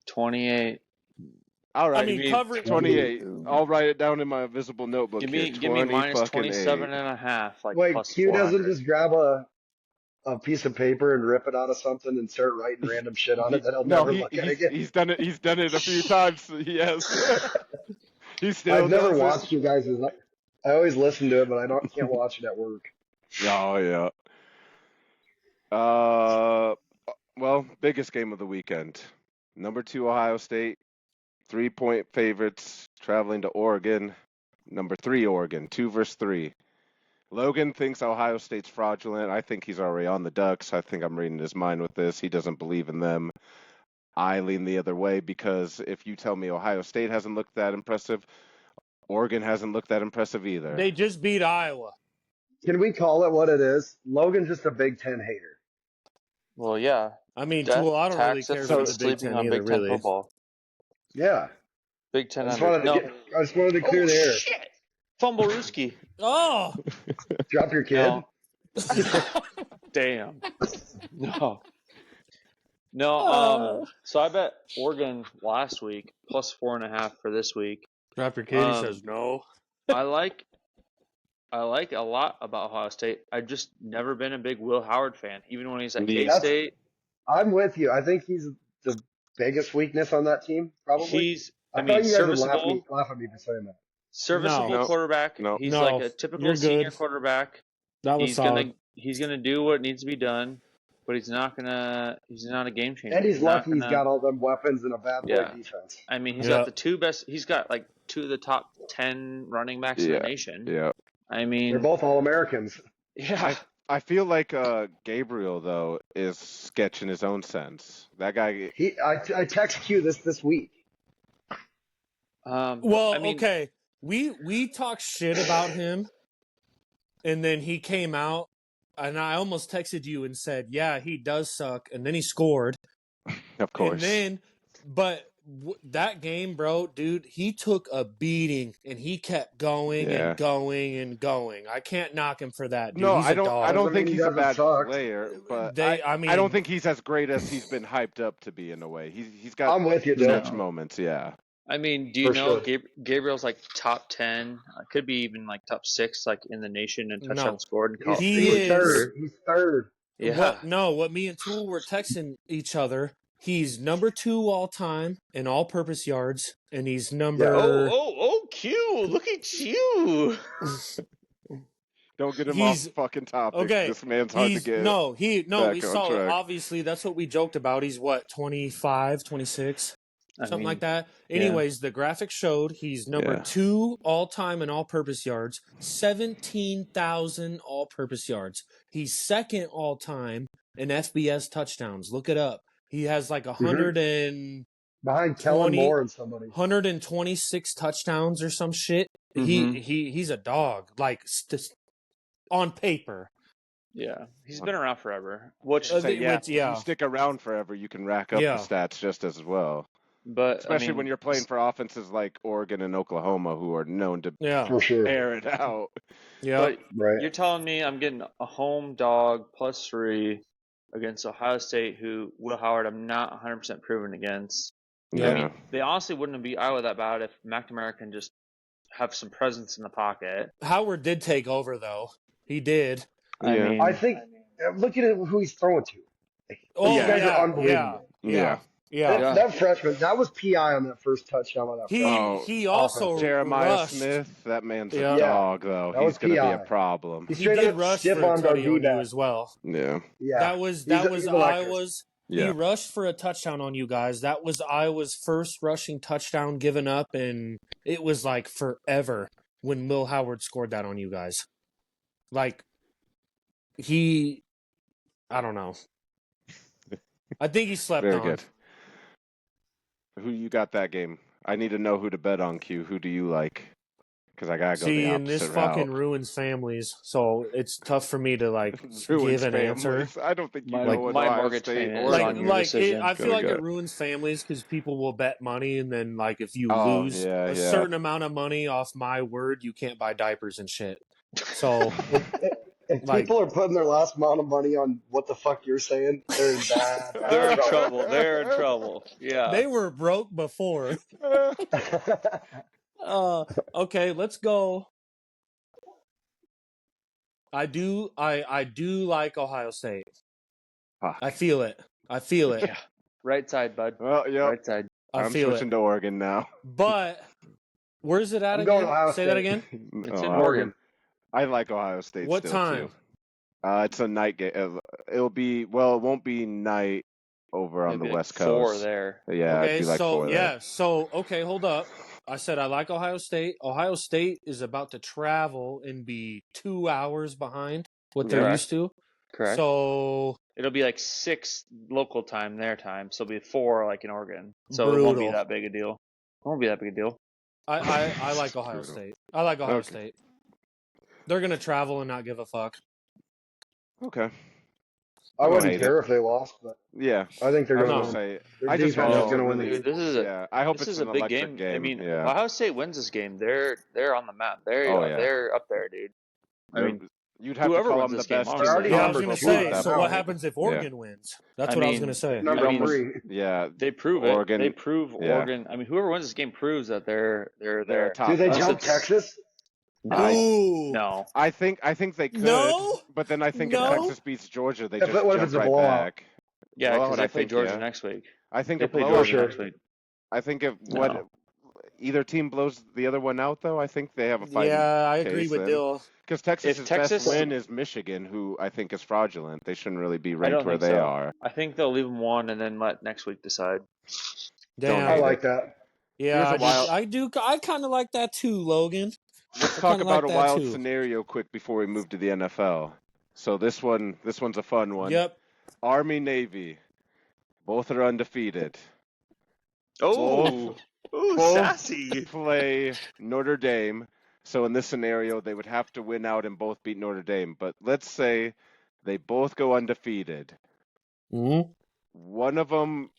28.
All right,
I mean, cover it.
28. I'll write it down in my visible notebook.
Give
here.
me minus
20
27 and a half. Like
Wait,
plus
Q doesn't
400.
just grab a piece of paper and rip it out of something and start writing random shit on it that he'll never look at again.
He's done it. He's done it a few times. Yes. He still
I've never
does it.
watched you guys. I always listen to it, but I can't watch it at work.
Oh yeah. Well, biggest game of the weekend. Number 2 Ohio State, 3-point favorites traveling to Oregon. Number 3 Oregon, 2-3. Logan thinks Ohio State's fraudulent. I think he's already on the Ducks. I think I'm reading his mind with this. He doesn't believe in them. I lean the other way because if you tell me Ohio State hasn't looked that impressive, Oregon hasn't looked that impressive either.
They just beat Iowa.
Can we call it what it is? Logan's just a Big Ten hater.
Well, yeah.
I mean,
Death,
Tool, I don't really
taxes,
care
and
for the Big
sleeping
Ten
on
either,
Big Ten
really.
football.
Yeah.
Big Ten
I just
under.
wanted to clear the air.
Shit. Fumble Ruski.
Oh!
Drop your kid.
No. Damn. Oh. No, so I bet Oregon last week plus 4.5 for this week.
Dr. Katie says no.
I like a lot about Ohio State. I've just never been a big Will Howard fan, even when he's at
Yeah.
K-State.
I'm with you. I think he's the biggest weakness on that team, probably. I thought you guys would laugh at me for saying that.
Serviceable
No.
quarterback.
No.
He's
No.
like a typical
You're
senior
good.
quarterback.
That was solid.
He's gonna do what needs to be done, but he's not a game changer.
And he's
not
lucky he's got all them weapons and a bad boy defense.
I mean, he's
Yeah.
got the two best. He's got like two of the top 10 running backs in the nation.
Yeah.
I mean,
They're both All-Americans.
yeah.
I feel like Gabriel though is sketch in his own sense. That guy.
I text Q this week.
Well,
I mean,
okay. We talked shit about him, and then he came out, and I almost texted you and said, "Yeah, he does suck," and then he scored.
Of course.
And then, but that game, bro, dude, he took a beating, and he kept going and going and going. I can't knock him for that, dude.
No,
He's
I
a
don't.
dog.
I don't think
he
he's a
doesn't
bad
suck.
player, but
I mean,
I don't think he's as great as he's been hyped up to be. In a way, he's got
I'm with you, dude.
stretch moments. Yeah.
I mean, do you
For
know
sure.
Gabriel's like top 10? Could be even like top 6, like in the nation in touchdowns scored. In college.
He is.
He's third.
Yeah.
What me and Tool were texting each other. He's number 2 all time in all-purpose yards, and he's number.
Oh, Q! Look at you.
Don't get him off the fucking topic.
Okay,
This man's hard to get.
we
back on
saw.
track.
Obviously, that's what we joked about. He's what, 25, 26? Something like that. Anyways, the graphic showed he's number 2 all-time in all-purpose yards, 17,000 all-purpose yards. He's second all-time in FBS touchdowns. Look it up. He has like 100 and
behind Kellen Moore and somebody.
126 touchdowns or some shit. He's a dog, like on paper.
Yeah, he's been around forever. Which
If you stick around forever, you can rack up the stats just as well.
But
especially when you're playing for offenses like Oregon and Oklahoma, who are known to
for sure
air it out.
Yeah, right. You're telling me I'm getting a home dog +3 against Ohio State, who Will Howard I'm not 100% proven against.
Yeah.
I mean, they honestly wouldn't have beat Iowa that bad if McNamara can just have some presence in the pocket.
Howard did take over, though. He did.
I think, look at who he's throwing to. These guys are unbelievable.
Yeah.
That freshman, that was PI on that first touchdown on that freshman.
He also
Jeremiah
rushed.
Smith, that man's a dog, though. He's going to be a problem.
He did rush for a touchdown on you as well.
Yeah.
That was Iowa's. He rushed for a touchdown on you guys. That was Iowa's first rushing touchdown given up, and it was like forever when Will Howard scored that on you guys. Like, I don't know. I think he slept
Very
on.
good. Who you got that game? I need to know who to bet on, Q. Who do you like? Because I gotta go the opposite
and this
route.
fucking ruins families, so it's tough for me to give an answer.
I don't think you know what
my
Ohio
mortgage
State
payment
or
is on your decision.
I feel like it ruins families because people will bet money, and then if you lose a certain amount of money off my word, you can't buy diapers and shit. So.
If people are putting their last amount of money on what the fuck you're saying, they're in bad.
They're in trouble. They're in trouble. Yeah.
They were broke before. Okay, let's go. I do like Ohio State. I feel it.
Yeah. Right side, bud.
Well, yeah.
Right side.
I'm switching to Oregon now.
But where's it at
I'm
again?
going Ohio
Say
State.
that again.
It's in Oregon.
I like Ohio State.
What
still,
time?
Too. It's a night game. It won't be night over on the West Coast.
4 there.
Yeah,
Okay,
it'd be like 4 there.
So okay, hold up. I said I like Ohio State. Ohio State is about to travel and be 2 hours behind what they're used to.
Correct.
So
it'll be like 6 local time, their time. So it'll be 4 like in Oregon. So
brutal.
It won't be that big a deal.
I like Ohio State. I like Ohio State. They're gonna travel and not give a fuck.
Okay.
I wouldn't care if they lost, but
yeah,
I think they're
going
to
say.
I just hope
going
to win the game.
This is
I hope
this
it's
is
an
a big
electric game.
I mean,
yeah.
Ohio State wins this game. They're on the map. They're up there, dude. I mean,
You'd have
Whoever
to call
wins
them the
this game,
best team.
honestly.
already
in
Yeah, I
college
was
number
going to
football
two
at
say.
that
So what
point.
happens if Oregon wins? That's
I
what I was
mean,
going to say.
Number
I mean,
3.
Yeah,
they prove
Oregon.
it. They prove
yeah.
Oregon. I mean, whoever wins this game proves that they're
They're a
there.
top
Do they
dog.
jump Texas?
No,
Ooh.
no.
I think they could,
No.
but then I think if
No.
Texas beats Georgia, they
Yeah,
just
but what if
jump
it's a
right
blowout?
back.
Yeah,
Blowout,
because
I
they play
think,
Georgia
yeah.
next week.
I think
They
a
play
blowout.
Georgia
sure.
next week.
I think if
No.
either team blows the other one out, though, I think they have a fighting
Yeah, I agree
case
with
then.
Dill.
Because Texas's
If Texas-
best win is Michigan, who I think is fraudulent. They shouldn't really be
I
ranked
don't
where
think
they
so.
are.
I think they'll leave them one and then let next week decide.
Don't
I
Damn.
hate
like
it.
that.
Yeah,
Here's a wild-
I kind of like that too, Logan.
Let's
I
talk
kinda
about
like
a
that
wild
too.
scenario quick before we move to the NFL. So this one's a fun one.
Yep.
Army Navy, both are undefeated.
Oh,
Both
sassy.
play Notre Dame. So in this scenario, they would have to win out and both beat Notre Dame. But let's say they both go undefeated.
Mm-hmm.
One of them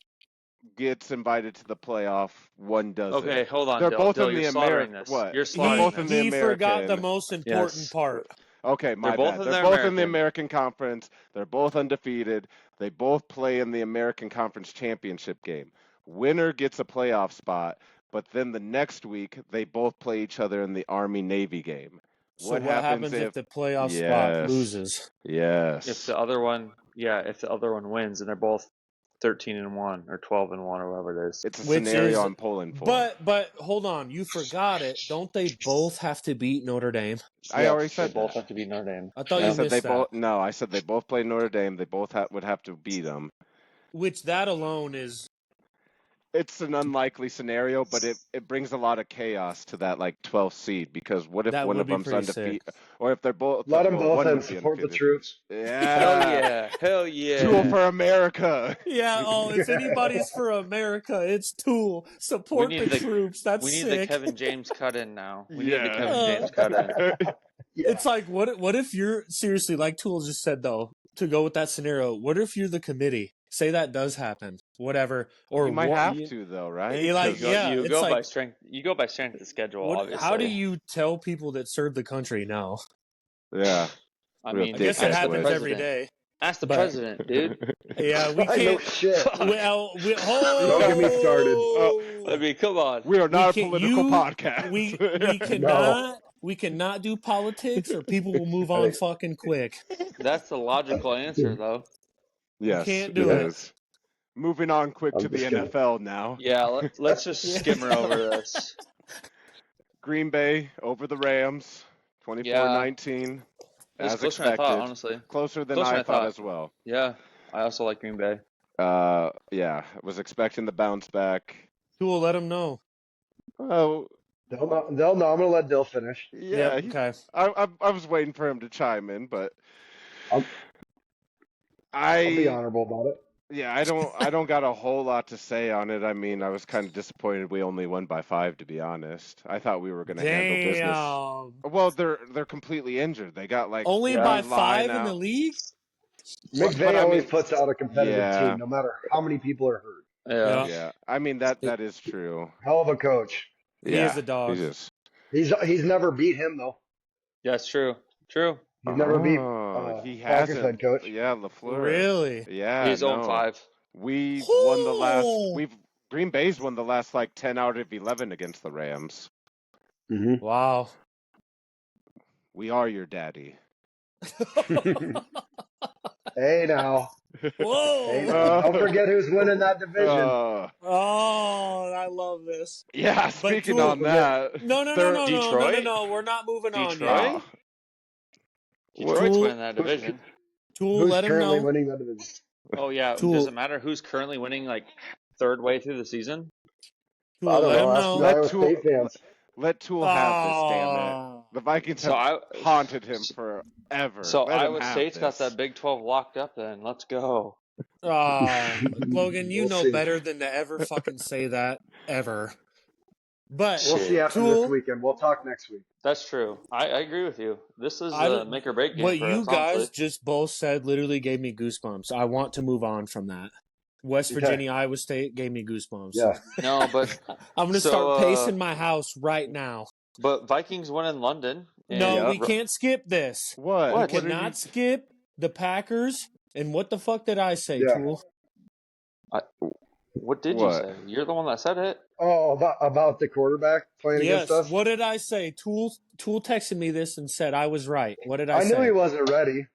gets invited to the playoff. One doesn't.
Okay, hold on.
They're
Dill.
both
Dill,
in the
you're slaughtering
American.
this.
What?
You're
They're
slaughtering
both
this.
in the
He forgot the
American.
most important
Yes.
part.
Okay, my
They're both
bad.
in
They're
the
both in the
American.
American Conference. They're both undefeated. They both play in the American Conference Championship game. Winner gets a playoff spot, but then the next week they both play each other in the Army-Navy game.
So what happens if the playoff spot
Yes.
loses?
Yes.
If the other one wins, and they're both 13-1 or 12-1 or whatever it is.
It's a
Which
scenario
is-
I'm pulling for.
But hold on, you forgot it. Don't they both have to beat Notre Dame?
I already
They
said
both
that.
have to beat Notre Dame.
I thought
I
you
said they
missed that.
both. No, I said they both play Notre Dame. They both would have to beat them.
Which that alone is
It's an unlikely scenario, but it brings a lot of chaos to that 12th seed, because what if
That
one
would
of
be
them's
pretty
undefeated, or if they're both
Let them both
one
in.
would be
Support the
undefeated.
troops.
Yeah.
Hell yeah. Hell yeah.
Tool for America.
yeah. Oh, if anybody's for America, it's Tool. Support
We
the
need the-
troops. That's
We need
sick.
the Kevin James cut in now. We need the
Yeah.
Kevin James cut in.
Yeah.
It's like what if you're seriously, like Tool just said though, to go with that scenario, what if you're the committee? Say that does happen. Whatever. Or
You might
what,
have to though, right?
you like-
'Cause-
yeah,
You
it's
go by
like-
strength. You go by strength of schedule. Obviously.
how do you tell people that serve the country no?
Yeah.
I
Real
mean,
I guess
dick
it
ass
happens
way.
every day.
Ask the
but-
president, dude.
Yeah, we
I know
can't.
shit.
Well,
Don't get me started.
I mean, come on.
We are not a
can't-
political
you-
podcast.
We cannot do politics, or people will move on fucking quick.
That's the logical answer, though.
Yes,
can't do it.
is. Moving on quick
I'm
to the
just kidding.
NFL now.
Yeah, let's just
Yeah.
skimmer over this.
Green Bay over the Rams, 24-19,
It was
as
closer than I
expected.
thought, honestly.
Closer than
Closer
I
than I
thought
thought.
as well.
Yeah, I also like Green Bay.
Yeah, was expecting the bounce back.
Tool, let them know.
Oh,
They'll know. I'm gonna let Dill finish.
yeah.
Yep, okay.
I was waiting for him to chime in, but
I'll be honorable about it.
yeah, I don't got a whole lot to say on it. I mean, I was kind of disappointed we only won by 5, to be honest. I thought we were going to handle business.
Damn.
Well, they're completely injured. They got
Only
Yeah.
by
line
5 in
out.
the league?
But
McVay
I
always
mean-
puts out a competitive
Yeah.
team, no matter how many people are hurt.
Yeah.
Yeah, I mean that is true.
Hell of a coach.
He is a dog.
He's never beat him though.
Yeah, it's true. True.
He's never beat
He
Packers
hasn't.
head coach.
Yeah, LaFleur.
Really?
Yeah,
He's
no.
0-5.
We won the last.
Oh.
Green Bay's won the last 10 out of 11 against the Rams.
Mm-hmm.
Wow.
We are your daddy.
Hey now.
Whoa.
Hey now. Don't forget who's winning that division.
Oh, I love this.
Yeah,
But
speaking
Tool-
on that.
No, no, no,
They're-
no, no, no, no,
Detroit?
no. We're not moving on
Detroit?
yet.
Detroit's
Tool-
winning that division.
Tool,
Who's
let him
currently
know.
winning that division?
Oh yeah.
Tool-
Does it matter who's currently winning? Like third way through the season?
Tool,
I don't
let
know.
him
Ask
know.
the
Let
Iowa
Tool-
State fans.
Let Tool have this, damn it.
Oh.
The Vikings
So
have haunted him forever.
So
Let him
Iowa
have
State's got
this.
that Big 12 locked up. Then let's go.
Logan, you
We'll
know
see.
better than to ever fucking say that ever. But
We'll see after
Tool-
this weekend. We'll talk next week.
That's true. I agree with you. This is
I
a
don't-
make or break game.
what
for
you
us,
guys
honestly.
just both said literally gave me goosebumps. I want to move on from that. West
Okay.
Virginia, Iowa State gave me goosebumps.
Yeah.
No, but
I'm going to
So,
start pacing my house right now.
But Vikings won in London.
No,
And
we can't skip this.
What?
We
What?
What did
cannot
you?
skip the Packers. And what the fuck did I say,
Yeah.
Tool?
what did you
What?
say? You're the one that said it.
Oh, about the quarterback playing against
Yes.
us.
What did I say? Tool texted me this and said I was right. What did I
I knew
say?
he wasn't ready.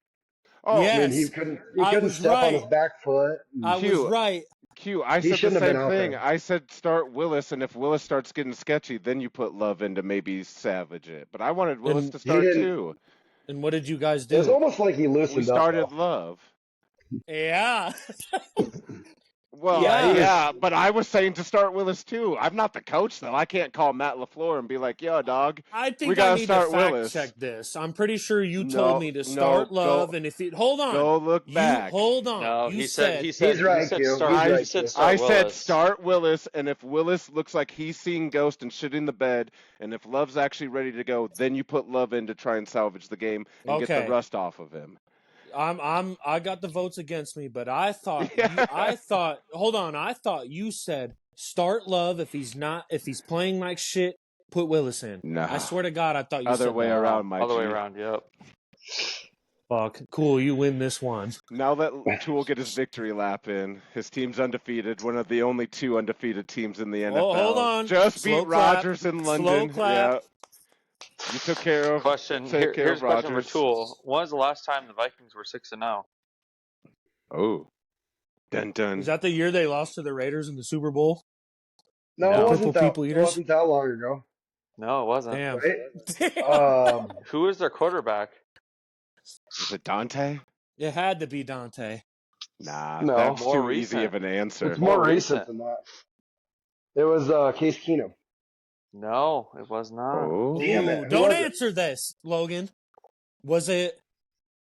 Oh,
I mean, he
Yes.
couldn't
I was
step on his
right.
back foot.
I was
Q.
right.
Q. I
He
said the
shouldn't have been
same
out
thing.
there.
I said start Willis, and if Willis starts getting sketchy, then you put Love in to maybe salvage it. But I wanted Willis
And
to
He
start
didn't.
too.
and what did you guys
It was
do?
almost like he
We
loosened up,
started
though.
Love.
Yeah.
Well,
Yeah, he was.
yeah, but I was saying to start Willis too. I'm not the coach though. I can't call Matt LaFleur and be like, "Yo, dog,
I
we
think I
gotta
need to
start
fact
Willis."
check this. I'm pretty sure you told
No,
me to
no,
start Love, and if it hold on,
go look
you
back.
hold on.
No,
You
he said
He's right, Q.
start.
He's
I
right,
He said
Q.
start
I said
Willis.
start Willis, and if Willis looks like he's seeing ghost and shitting the bed, and if Love's actually ready to go, then you put Love in to try and salvage the game and get the
Okay.
rust off of him.
I got the votes against me, but I thought
Yeah.
hold on, I thought you said start Love if he's playing like shit, put Willis in.
Nah.
I swear to God, I thought you
Other
said
way
that.
around, my
Other way
G.
around. Yep.
Fuck, cool, you win this one.
Now let Tool get his victory lap in. His team's undefeated, one of the only 2 undefeated teams in the NFL.
Oh, hold on.
Just
Slow
beat
clap.
Rodgers in
Slow
London.
clap.
Yeah. You took care of
Question.
take care
Here's
of
a question for
Rodgers.
Tool. When was the last time the Vikings were 6-0?
Oh. Dun dun.
Was that the year they lost to the Raiders in the Super Bowl?
No,
No.
it
Purple
wasn't that.
people
It
eaters?
wasn't that long ago,
No, it wasn't.
Damn.
right?
Damn.
Who is their quarterback?
Was it Dante?
It had to be Dante.
Nah,
No.
that's
More
too easy
recent.
of an answer.
It's more
More
recent
recent.
than that. It was Case Keenum.
No, it was not.
Oh.
Damn it!
Ooh,
Who
don't
was it?
answer this, Logan. Was it?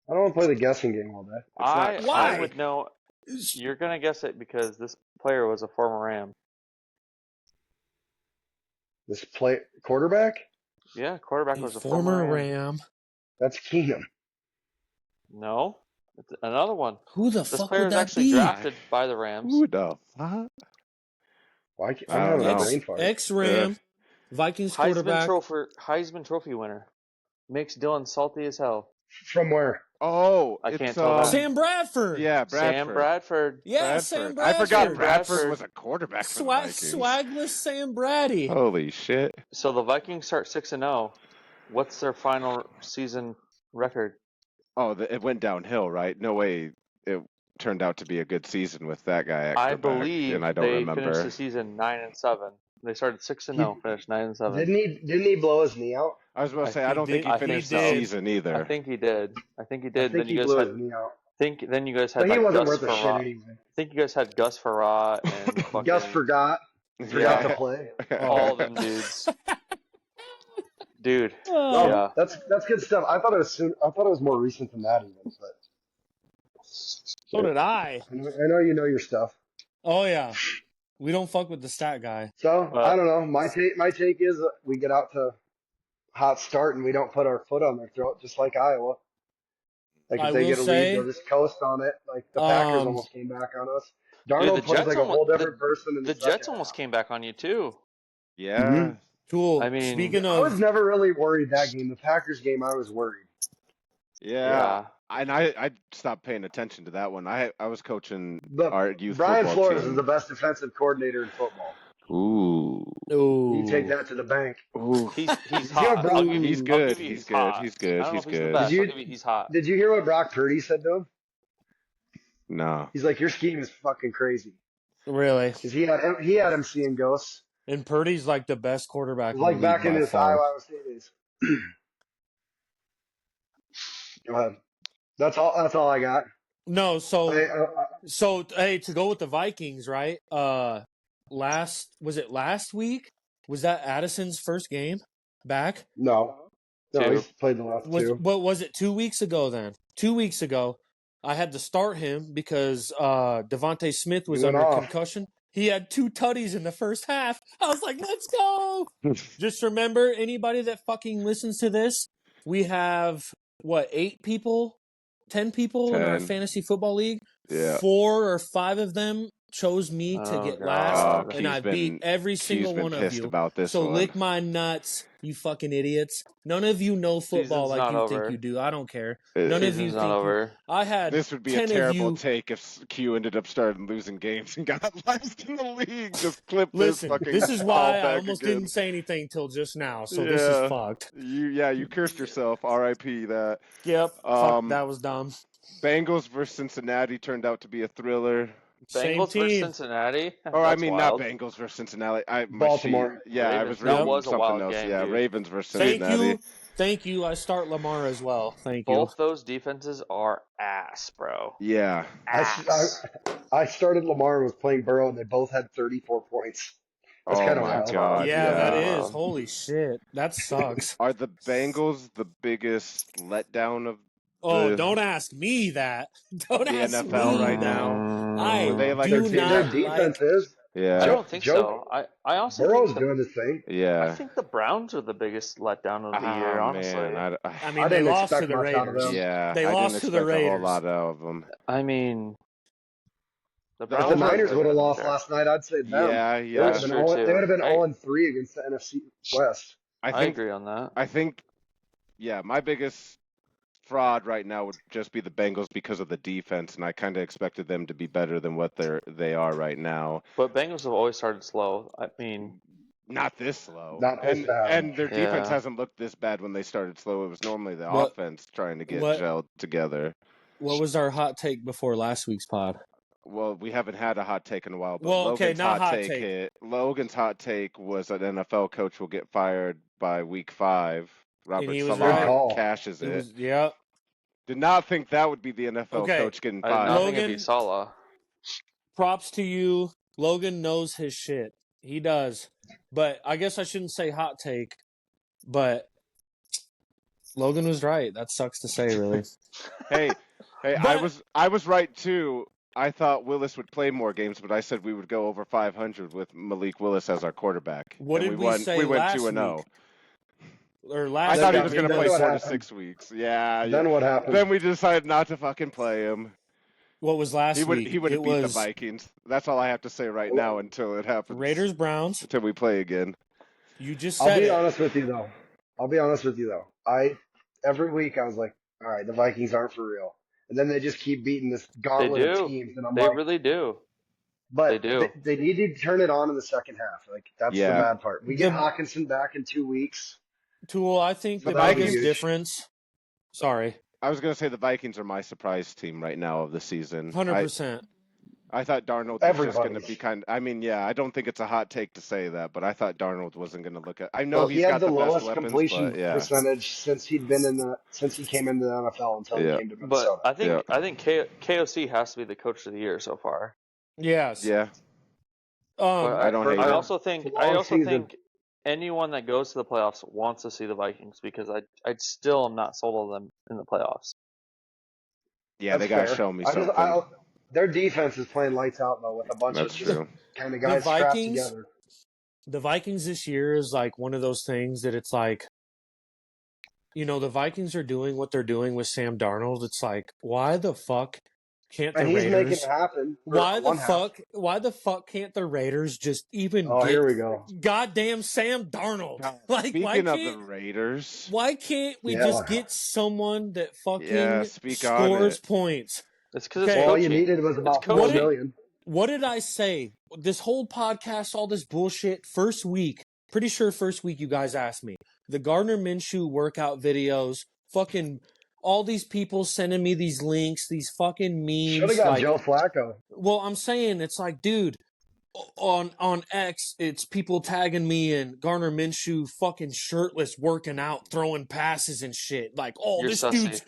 I don't want to play the guessing game all day.
I
Why?
would know. You're gonna guess it because this player was a former Ram.
This quarterback?
Yeah, quarterback
A
was a
former
former Ram.
Ram.
That's Keenum.
No, it's another one.
Who the
This
fuck
player
would
was
that
actually
be?
drafted by the Rams.
Who the fuck?
Why?
I
I'm
don't
having a
know.
brain fart.
Ex-Ram, Vikings quarterback.
Heisman Trophy winner. Makes Dylan salty as hell.
From where?
Oh,
I
it's
can't tell that.
Sam Bradford.
yeah, Bradford.
Sam Bradford.
Yeah,
Bradford.
Sam
I
Bradford.
forgot
Sam
Bradford
Bradford.
was a quarterback for the
Swagless Sam Brady.
Holy shit.
So the Vikings start 6-0. What's their final season record?
Oh, it went downhill, right? No way it turned out to be a good season with that guy at
I
quarterback,
believe
and I don't
they finished
remember.
the season 9-7. They started 6-0, finished 9-7.
Didn't he blow his knee out?
I was about to say,
I
I don't think he
did-
finished
he
the
did.
season either.
I think he did.
I think
Then
he
you guys
blew
had
his knee out.
then you guys had
But he
like
wasn't
Gus
worth a shit
Farrat.
anyway.
I think you guys had Gus Farrat and fucking
Gus forgot
Yeah.
to play.
all of them dudes. Dude,
Oh,
yeah.
that's good stuff. I thought it was more recent than that even. But
So did I.
I know you know your stuff.
Oh yeah. We don't fuck with the stat guy.
So
But-
I don't know. My take is we get out to hot start and we don't put our foot on their throat, just like Iowa. Like
I
if they
will
get a
say-
lead, they'll just coast on it. Like the Packers almost came back on us. Darnold
the
plays
Jets
like a whole different person in
The
the
Jets
second
almost
half.
came back on you too.
Yeah.
Mhm.
Cool.
I mean-
Speaking
I was
of,
never really worried that game. The Packers game, I was worried.
Yeah. And I stopped paying attention to that one. I was coaching
But
our youth
Brian
football
Flores
team.
is the best defensive coordinator in football.
Ooh.
You can take
ooh,
that to the bank.
Ooh.
He's
Yeah,
hot.
bro.
I'll give you,
He's
I'll
good.
give you
He's good.
hot.
He's good.
I don't know
He's
if he's the
good.
best.
Did you-
I'll give you, he's hot.
Did you hear what Brock Purdy said to him?
No.
He's like, your scheme is fucking crazy.
really?
Because he had him seeing ghosts.
And Purdy's like the best quarterback.
It was like
in the league
back in
by
his
far.
Iowa State days. Go ahead. That's all I got.
No, so
I,
hey, to go with the Vikings, right? Last week? Was that Addison's first game back?
no,
Two.
he's played the last two.
What was it 2 weeks ago then? 2 weeks ago, I had to start him because Devontae Smith was
He went
under
off.
concussion. He had 2 tutties in the first half. I was like, let's go. Just remember, anybody that fucking listens to this, we have, 8 people? 10 people in our
10.
fantasy football league?
Yeah.
4 or 5 of them chose me to
Oh,
get
God.
last,
Oh,
and I beat every
Q's
single
been
one of
pissed
you.
about this
So
one.
lick my nuts, you fucking idiots. None of you know football
Season's
like
not
you
over.
think you do. I don't care.
Uh,
None of you
Season's not
think you.
over.
I had
This would be a
10 of
terrible
you.
take if Q ended up starting losing games and got last in the league. Just clip
Listen,
this fucking
this is
call
why I
back
almost
again.
didn't say anything till just now. So this is fucked.
You cursed yourself. R.I.P. that.
Yep. Fuck,
Um,
that was dumb.
Bengals versus Cincinnati turned out to be a thriller.
Same
Bengals versus
team.
Cincinnati?
Or I
That's
mean,
wild.
not Bengals versus Cincinnati.
Baltimore.
I
Ravens.
was
That
reading
was a
something
wild
else.
game,
Yeah,
dude.
Ravens versus
Thank
Cincinnati.
you. Thank you. I start Lamar as well. Thank you.
Both those defenses are ass, bro.
Yeah.
Ass.
I started Lamar and was playing Burrow, and they both had 34 points. That's
Oh
kind of
my
wild.
God.
Yeah, that
Yeah.
is. Holy shit. That sucks.
Are the Bengals the biggest letdown of
Oh,
the
don't ask me that. Don't
the
ask
NFL
me
right
that.
now?
I
Were they like
do
Their
not
defense
like.
is.
Yeah.
I don't think
Joe
so. I honestly
Burrow's
think
doing his thing.
I
Yeah.
think the Browns are the biggest letdown of the year,
Oh
honestly.
man,
I
I
mean, they
didn't
lost to
expect
the
much out of
Raiders.
them.
yeah,
They
I didn't
lost to the
expect a whole
Raiders.
lot out of them.
I mean, the
If
If
Browns
the
Over-
are
Niners
good.
would have
I don't
lost
care.
last night, I'd say them.
Yeah,
They would
yeah.
have been
true,
0,
too.
they would have been
Hey.
0-3 against the NFC West.
I
I
think
agree on that.
I think yeah, my biggest fraud right now would just be the Bengals because of the defense, and I kind of expected them to be better than what they are right now.
But Bengals have always started slow. I mean,
Not this slow.
Not this bad.
And their defense
Yeah.
hasn't looked this bad when they started slow. It was normally the
What-
offense trying to get
what-
gelled together.
What was our hot take before last week's pod?
Well, we haven't had a hot take in a while, but
Well, okay,
Logan's
not hot
take
take.
hit. Logan's hot take was an NFL coach will get fired by week 5. Robert
he was
Saleh
right. Good call.
cashes
It
it.
was, yeah.
Did not think that would be the NFL
Okay.
coach getting
I did
fired.
not think it'd
Logan-
be Salah.
Props to you. Logan knows his shit. He does. But I guess I shouldn't say hot take, but Logan was right. That sucks to say, really.
Hey,
But-
I was right too. I thought Willis would play more games, but I said we would go over 500 with Malik Willis as our quarterback.
What
and
did
we
we
went,
say
we went
last
2-0.
week? Or
I
last
thought he
Then
was
week,
going to
then
play
what
4 to
happened?
6 weeks. Yeah.
Then what happened?
Then we decided not to fucking play him.
What was last
He would
week?
he would
It
have beat the
was
Vikings. That's all I have to say right now until it happens.
Raiders Browns.
Until we play again.
You just
I'll
said
be
it.
honest with you though. I every week I was like, all right, the Vikings aren't for real, and then they just keep beating this gauntlet
They
of
do.
teams, and I'm
They
like,
really do.
but
they do.
They need to turn it on in the second half. Like that's
Yeah.
the bad part. We get
The-
Hawkinson back in 2 weeks.
Tool, I think
So
the
that'll be
biggest
huge.
difference. Sorry,
I was going to say the Vikings are my surprise team right now of the season.
100%.
I thought Darnold was just going to
Everybody.
be I mean, yeah, I don't think it's a hot take to say that, but I thought Darnold wasn't going to look at. I know
Well,
he's
he had
got
the
the best
lowest
weapons,
completion
but yeah.
percentage since he came into the NFL until
Yeah.
he came to Minnesota.
But I think KOC has to be the coach of the year so far.
Yes.
Yeah.
But
I don't hate
I
it.
also think
It's a long season.
think anyone that goes to the playoffs wants to see the Vikings because I still am not sold on them in the playoffs.
Yeah, they
That's
got to
fair.
show me something.
Their defense is playing lights out though, with a bunch
That's
of just
true.
kind of
The
guys strapped
Vikings-
together.
The Vikings this year is like one of those things that it's like, the Vikings are doing what they're doing with Sam Darnold. It's like, why the fuck can't the
And he's
Raiders?
making it happen. for
Why the
one half.
fuck? Why the fuck can't the Raiders just even
Oh,
get
here we go.
goddamn Sam Darnold? Like, why
Speaking of the
can't?
Raiders,
Why can't we
Yeah.
just get someone that fucking
Yeah, speak on
scores
it.
points?
It's because
Okay.
it's
All
coaching.
you needed was about
It's
4
coaching.
million.
What did I say? This whole podcast, all this bullshit, first week, pretty sure first week you guys asked me. The Gardner Minshew workout videos, fucking all these people sending me these links, these fucking memes.
Should have got
like,
Joe Flacco.
well, I'm saying it's like, dude, on X, it's people tagging me and Garner Minshew fucking shirtless, working out, throwing passes and shit. Like, oh,
You're
this
sussy.
dude's.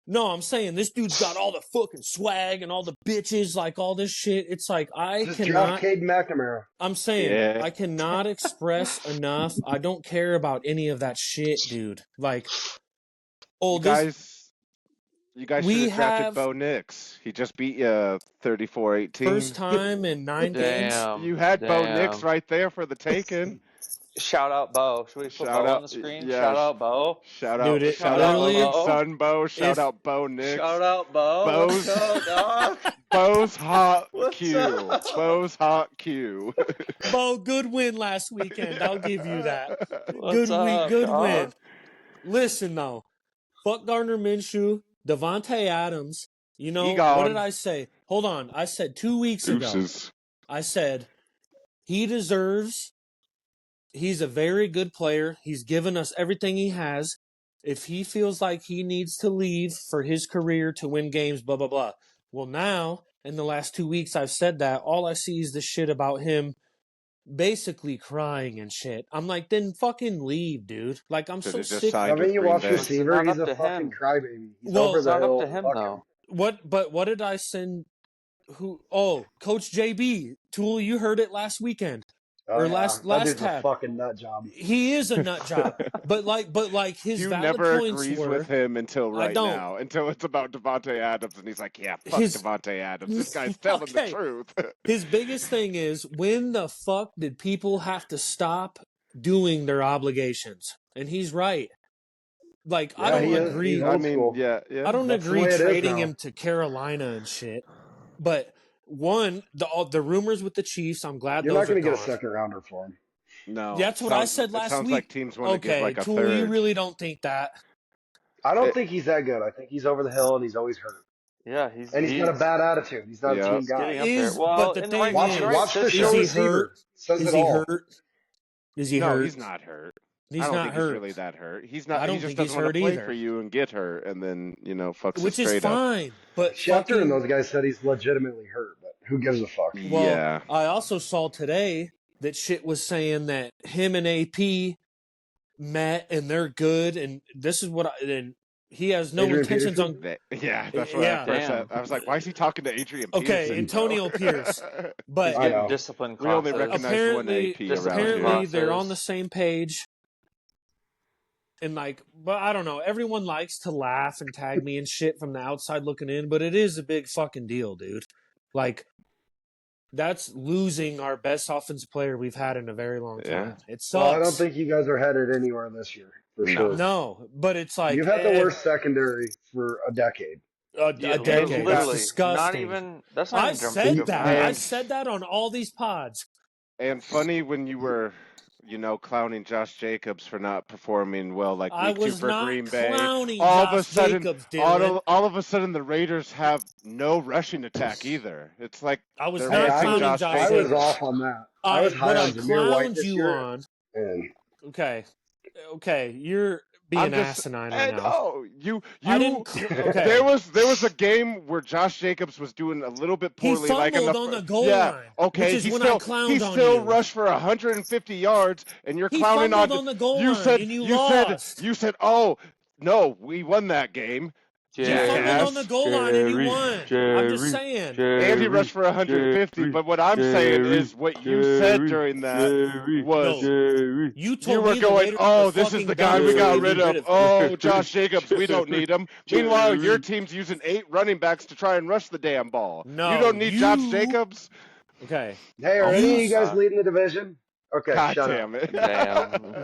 No, I'm saying this dude's got all the fucking swag and all the bitches, like all this shit. It's like I
Just
cannot.
draft Cade McNamara.
I'm saying
Yeah.
I cannot express enough. I don't care about any of that shit, dude. Like, oh,
you guys
we
should have drafted
have-
Bo Nix. He just beat you 34-18.
first time in 9 games.
Damn.
You had Bo Nix
Damn.
right there for the taking.
Shout out Bo. Should we put
Shout
Bo
out-
on the screen?
yeah.
Shout out Bo.
Shout
Dude,
out,
it
shout out
literally-
Logan's son Bo. Shout
If-
out Bo Nix.
Shout out Bo.
Bo's-
Let's go, dog.
Bo's hot.
Let's What's
Q.
up?
Bo's hot Q.
Bo, good win last weekend. I'll give you that.
What's up,
Good
dog?
win. Listen though, fuck Gardner Minshew, Devontae Adams. You know what did I say? Hold on. I said 2 weeks ago.
Deuces.
I said he deserves. He's a very good player. He's given us everything he has. If he feels like he needs to leave for his career to win games, blah, blah, blah. Well, now, in the last 2 weeks, I've said that. All I see is the shit about him basically crying and shit. I'm like, then fucking leave, dude. Like, I'm so
Should've just
sick.
signed
I mean,
with
you
Green
watch
Bay.
receiver,
It's not
he's
up
a
to
fucking
him.
crybaby. He's
Well,
over
It's
the
not up
hill.
to him,
Fuck
though.
What did I send? Who? Oh, Coach JB. Tool, you heard it last weekend.
Oh,
Or
yeah.
last
That dude's
tab.
a fucking nut job.
He is a nut job. But like his
Q
valid
never
points
agrees
were,
with him until
I
right
don't.
now. Until it's about Devontae Adams, and he's like, "Yeah, fuck
His-
Devontae Adams. This guy's telling the
Okay.
truth."
His biggest thing is, when the fuck did people have to stop doing their obligations? And he's right. Like, I
Yeah,
don't
he is.
agree.
He's
I
old
mean,
school.
yeah.
I don't
That's the
agree
way it is
trading
now.
him to Carolina and shit. But one, the rumors with the Chiefs, I'm glad
You're
those
not going
are
to get a
gone.
second rounder for him.
No,
That's what I
sounds-
said
It
last
sounds
week.
like teams want to give
Okay,
like a
Tool, you
third.
really don't think that?
I don't
It-
think he's that good. I think he's over the hill and he's always hurt.
Yeah,
And he's got a bad attitude. He's not
Yeah.
a team
he's
guy.
getting up there.
Is
Well,
but the
in the
thing
right,
is,
in the right
Watch the
system.
show
is he
receiver.
hurt?
Says
Is
it
he
all.
hurt? Is he
No,
hurt?
he's not hurt.
He's
I don't
not
think
hurt.
he's really that hurt. He's
I
not. He
don't
just
think
doesn't
he's
want
hurt
to play
either.
for you and get hurt, and then fucks
Which
it
is
straight up.
fine. But
Schefter and
fucking,
those guys said he's legitimately hurt, but who gives a fuck?
well,
Yeah.
I also saw today that shit was saying that him and AP met and they're good, and this is what and he has no
Adrian
intentions
Peterson?
Yeah, that's what
Yeah.
I first said.
Damn.
I was like, why is he talking to Adrian
Okay,
Peterson?
Antonio
bro?
Pierce.
He's
But
I
getting
know.
discipline
We only
classes.
recognize one AP around
apparently
here.
they're on the same page. And like, but I don't know. Everyone likes to laugh and tag me and shit from the outside looking in, but it is a big fucking deal, dude. Like, that's losing our best offensive player we've had in a very long time.
Yeah.
It sucks.
Well, I don't think you guys are headed anywhere this year, for
No.
sure.
No, but it's like
You've had the worst secondary for a decade.
a
Yeah,
decade. That's
Literally,
disgusting.
not even. That's not
I
even
said
jumping
that.
And-
I said that on all these pods.
And funny when you were, clowning Josh Jacobs for not performing well like
I
week 2
was
for
not
Green Bay.
clowning
All
Josh
of a sudden,
Jacobs, Dylan.
all of a sudden, the Raiders have no rushing attack either. It's like
I was
they're
not
missing
clowning
Josh
Josh
I
Jacobs.
was off on that. I was high
what
on
I
Zamir White
clowned
this
you
year.
on.
And
Okay, you're being
I'm just,
asinine
I
right now.
know you.
I didn't. Okay.
There was a game where Josh Jacobs was doing a little bit
He
poorly, like
fumbled on the goal
yeah,
line,
okay.
which is
he
when
still
I clowned
he
on
still
you.
rushed for 150 yards, and you're
He
clowning
fumbled
on
on the goal
you
line,
said
and you
you
lost.
said oh no, we won that game.
He fumbled on the
Jackass.
goal line and you won. I'm just saying.
And he rushed for 150, but what I'm saying is what you said during that was
You
you
told
were
me
going,
the Raiders
oh,
were
this is
fucking
the guy
done,
we
so
got
we
rid
need
of.
him.
Oh, Josh Jacobs, we don't need him. Meanwhile, your team's using 8 running backs to try and rush the damn ball.
No,
you don't need Josh Jacobs?
Okay.
hey, are any of you guys leading the division? Okay,
God
shut
damn
up.
it.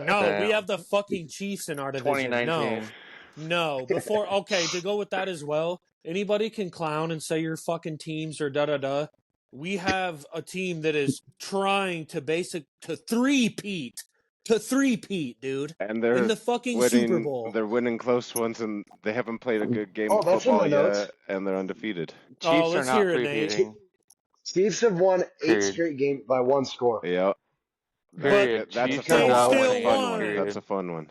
No, we have the fucking Chiefs in our division.
2019.
No. Before, okay, to go with that as well, anybody can clown and say your fucking teams are da-da-da. We have a team that is trying to three-peat, dude.
And they're
in the fucking
winning,
Super Bowl.
They're winning close ones, and they haven't played a good game
Oh,
of
that's in
football
my notes.
yet, and they're undefeated.
Chiefs are
let's
not
hear it, Nate.
repeating.
Chiefs have won 8
Period.
straight games by 1 score.
Yep.
Period.
That's a
Chiefs
fun
are
They
not
one.
still
winning.
won.
Period.
That's a fun one.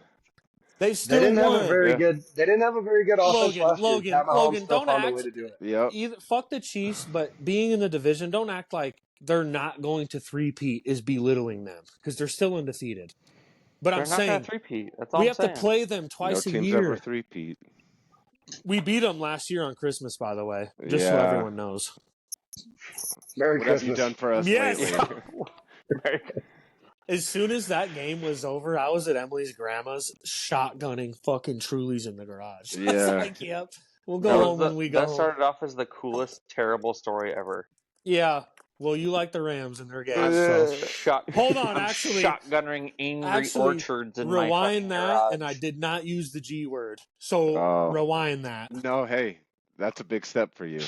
They've
They
still
didn't have
won.
a very
Yeah.
good. They didn't have a very good offense last year. Pat Mahomes
Logan,
still
don't
found a
act.
way to do it.
Yep.
Fuck the Chiefs, but being in the division, don't act like they're not going to three-peat is belittling them because they're still undefeated. But
They're
I'm
not
saying
going to three-peat. That's all
we
I'm
have
saying.
to play them
No
twice a
team's
year.
ever three-peat.
We beat them last year on Christmas, by the way, just so
Yeah.
everyone knows.
Merry
What
Christmas.
have you done for us
Yes.
lately?
As soon as that game was over, I was at Emily's grandma's shotgunning fucking Trulies in the garage. I was
Yeah.
like, yep, we'll go home when we go
That
home.
started off as the coolest, terrible story ever.
Yeah. Well, you like the Rams and their games, so. Hold on,
I'm
actually.
shotgunning angry orchards in my
rewind
fucking
that,
garage.
and I did not use the G word. So
Oh.
rewind that.
No, hey, that's a big step for you.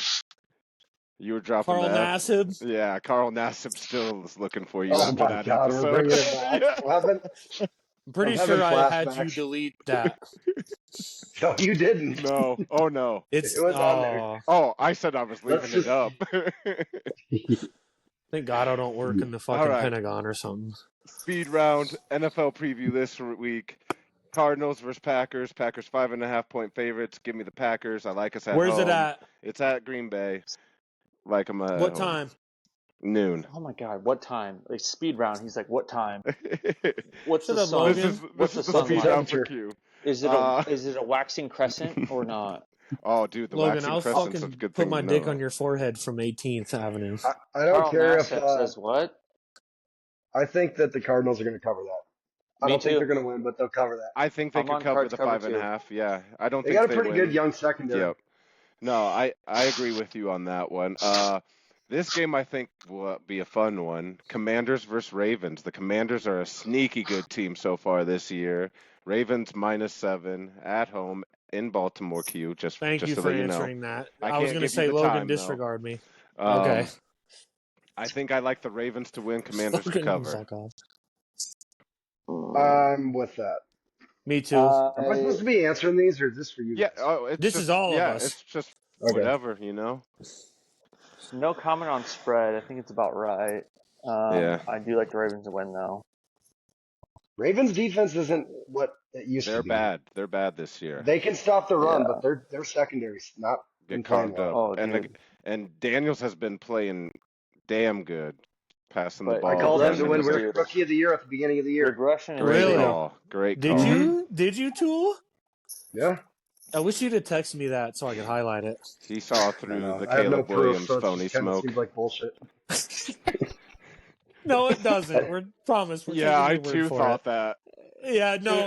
You were dropping
Carl
the F.
Nassib.
Yeah, Carl Nassib still is looking for you
Oh
after
my
that
God, we're
episode.
bringing it back.
Yeah.
I'm pretty
I'm having
sure I had you
flashbacks.
delete that.
No, you didn't.
No. Oh no.
It
It's
was on there.
Oh, I said I was
Let's
leaving it
just.
up.
thank God I don't work in the
All
fucking
right.
Pentagon or something.
Speed round NFL preview this week. Cardinals versus Packers. Packers 5.5-point favorites. Give me the Packers. I like us at
Where's
home.
it at?
It's at Green Bay. Like them at
What
home.
time?
Noon.
Oh my God, what time? Like speed round. He's like, what time? What's
Shut
the
up,
sun?
Logan.
What's
This
the
is the
sun
speed
like?
round for
Temperature.
Q.
Is it a waxing crescent or not?
Oh, dude, the
Logan,
waxing
I'll
crescent's a
fucking
good
put
thing
my
to
dick
know.
on your forehead from 18th Avenue.
I don't
Carl
care if.
Nassib says what?
I think that the Cardinals are going to cover that. I
Me
don't think
too.
they're going to win, but they'll cover that.
I think they
I'm
could
on
cover
cards
the
cover
5.5. Yeah, I don't
They
think
got a
they
pretty good
win.
young secondary.
Yep. No, I agree with you on that one. This game I think will be a fun one. Commanders versus Ravens. The Commanders are a sneaky good team so far this year. Ravens -7 at home in Baltimore. Q. Just
Thank you
to
for
let you know.
answering that.
I
I was
can't
going to
give you
say,
the
Logan,
time though.
disregard me. Okay.
I think I like the Ravens to win. Commanders to
Logan,
cover.
fuck off.
I'm with that.
Me too.
Am I supposed to be answering these, or is this for you
Yeah.
guys?
Oh, it's
This
just
is all of
yeah.
us.
It's just
Okay.
whatever, you know.
No comment on spread. I think it's about right.
Yeah.
I do like the Ravens to win though.
Ravens defense isn't what it used to
They're
be.
bad. They're bad this year.
They can stop the run,
Yeah.
but their secondary's not been
Get
playing
carved
well.
up.
Oh,
And
dude.
and Daniels has been playing damn good, passing the
But
I
ball.
called him to
running
win
the ball.
Rookie of the Year at the beginning of the year.
Regression is
Great
Really?
call. Great
Did
call.
you? Did you, Tool?
Yeah,
I wish you'd have texted me that so I could highlight it.
He saw
I
through
know.
the
I have no
Caleb
proof,
Williams
so it
phony
just kind of
smoke.
seems like bullshit.
No, it doesn't. We're promise. We're
Yeah,
taking
I
your word
too
for
thought
it.
that.
Yeah, no.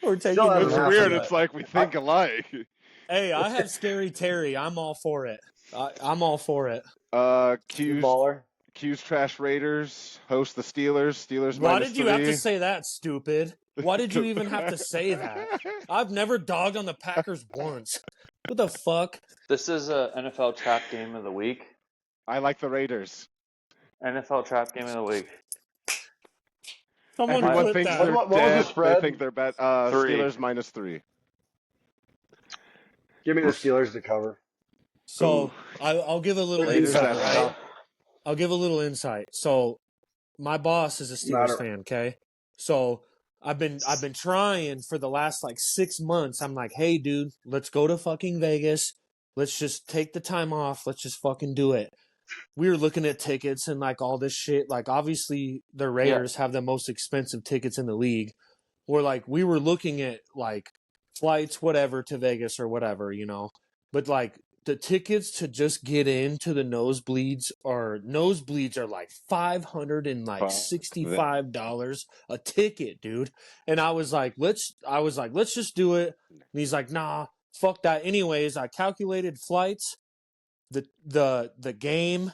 We're taking
Still
your
hasn't
It's
word
happened
weird.
for
yet.
It's like we think alike.
it. Hey, I have Scary Terry. I'm all for it. I'm all for it.
You baller.
Q's Trash Raiders host the Steelers. Steelers
Why
-3.
did you have to say that, stupid? Why did you even have to say that? I've never dogged on the Packers once. What the fuck?
This is a NFL trap game of the week.
I like the Raiders.
NFL trap game of the week.
Someone
Everyone
clip
thinks
that.
they're
What was the
dead. They
spread?
think they're bad.
3.
Steelers -3.
Give me the Steelers to cover.
So I'll give a little
Raiders
insight,
at
right?
home.
I'll give a little insight. So my boss is a Steelers
Matter.
fan, okay? So I've been trying for the last like 6 months. I'm like, hey dude, let's go to fucking Vegas. Let's just take the time off. Let's just fucking do it. We were looking at tickets and like all this shit. Like obviously the Raiders have the most expensive tickets in the league. We were looking at like flights, whatever, to Vegas or whatever, you know. But like the tickets to just get into the nosebleeds are like $565 a ticket, dude. And I was like, let's just do it. And he's like, nah, fuck that. Anyways, I calculated flights, the game.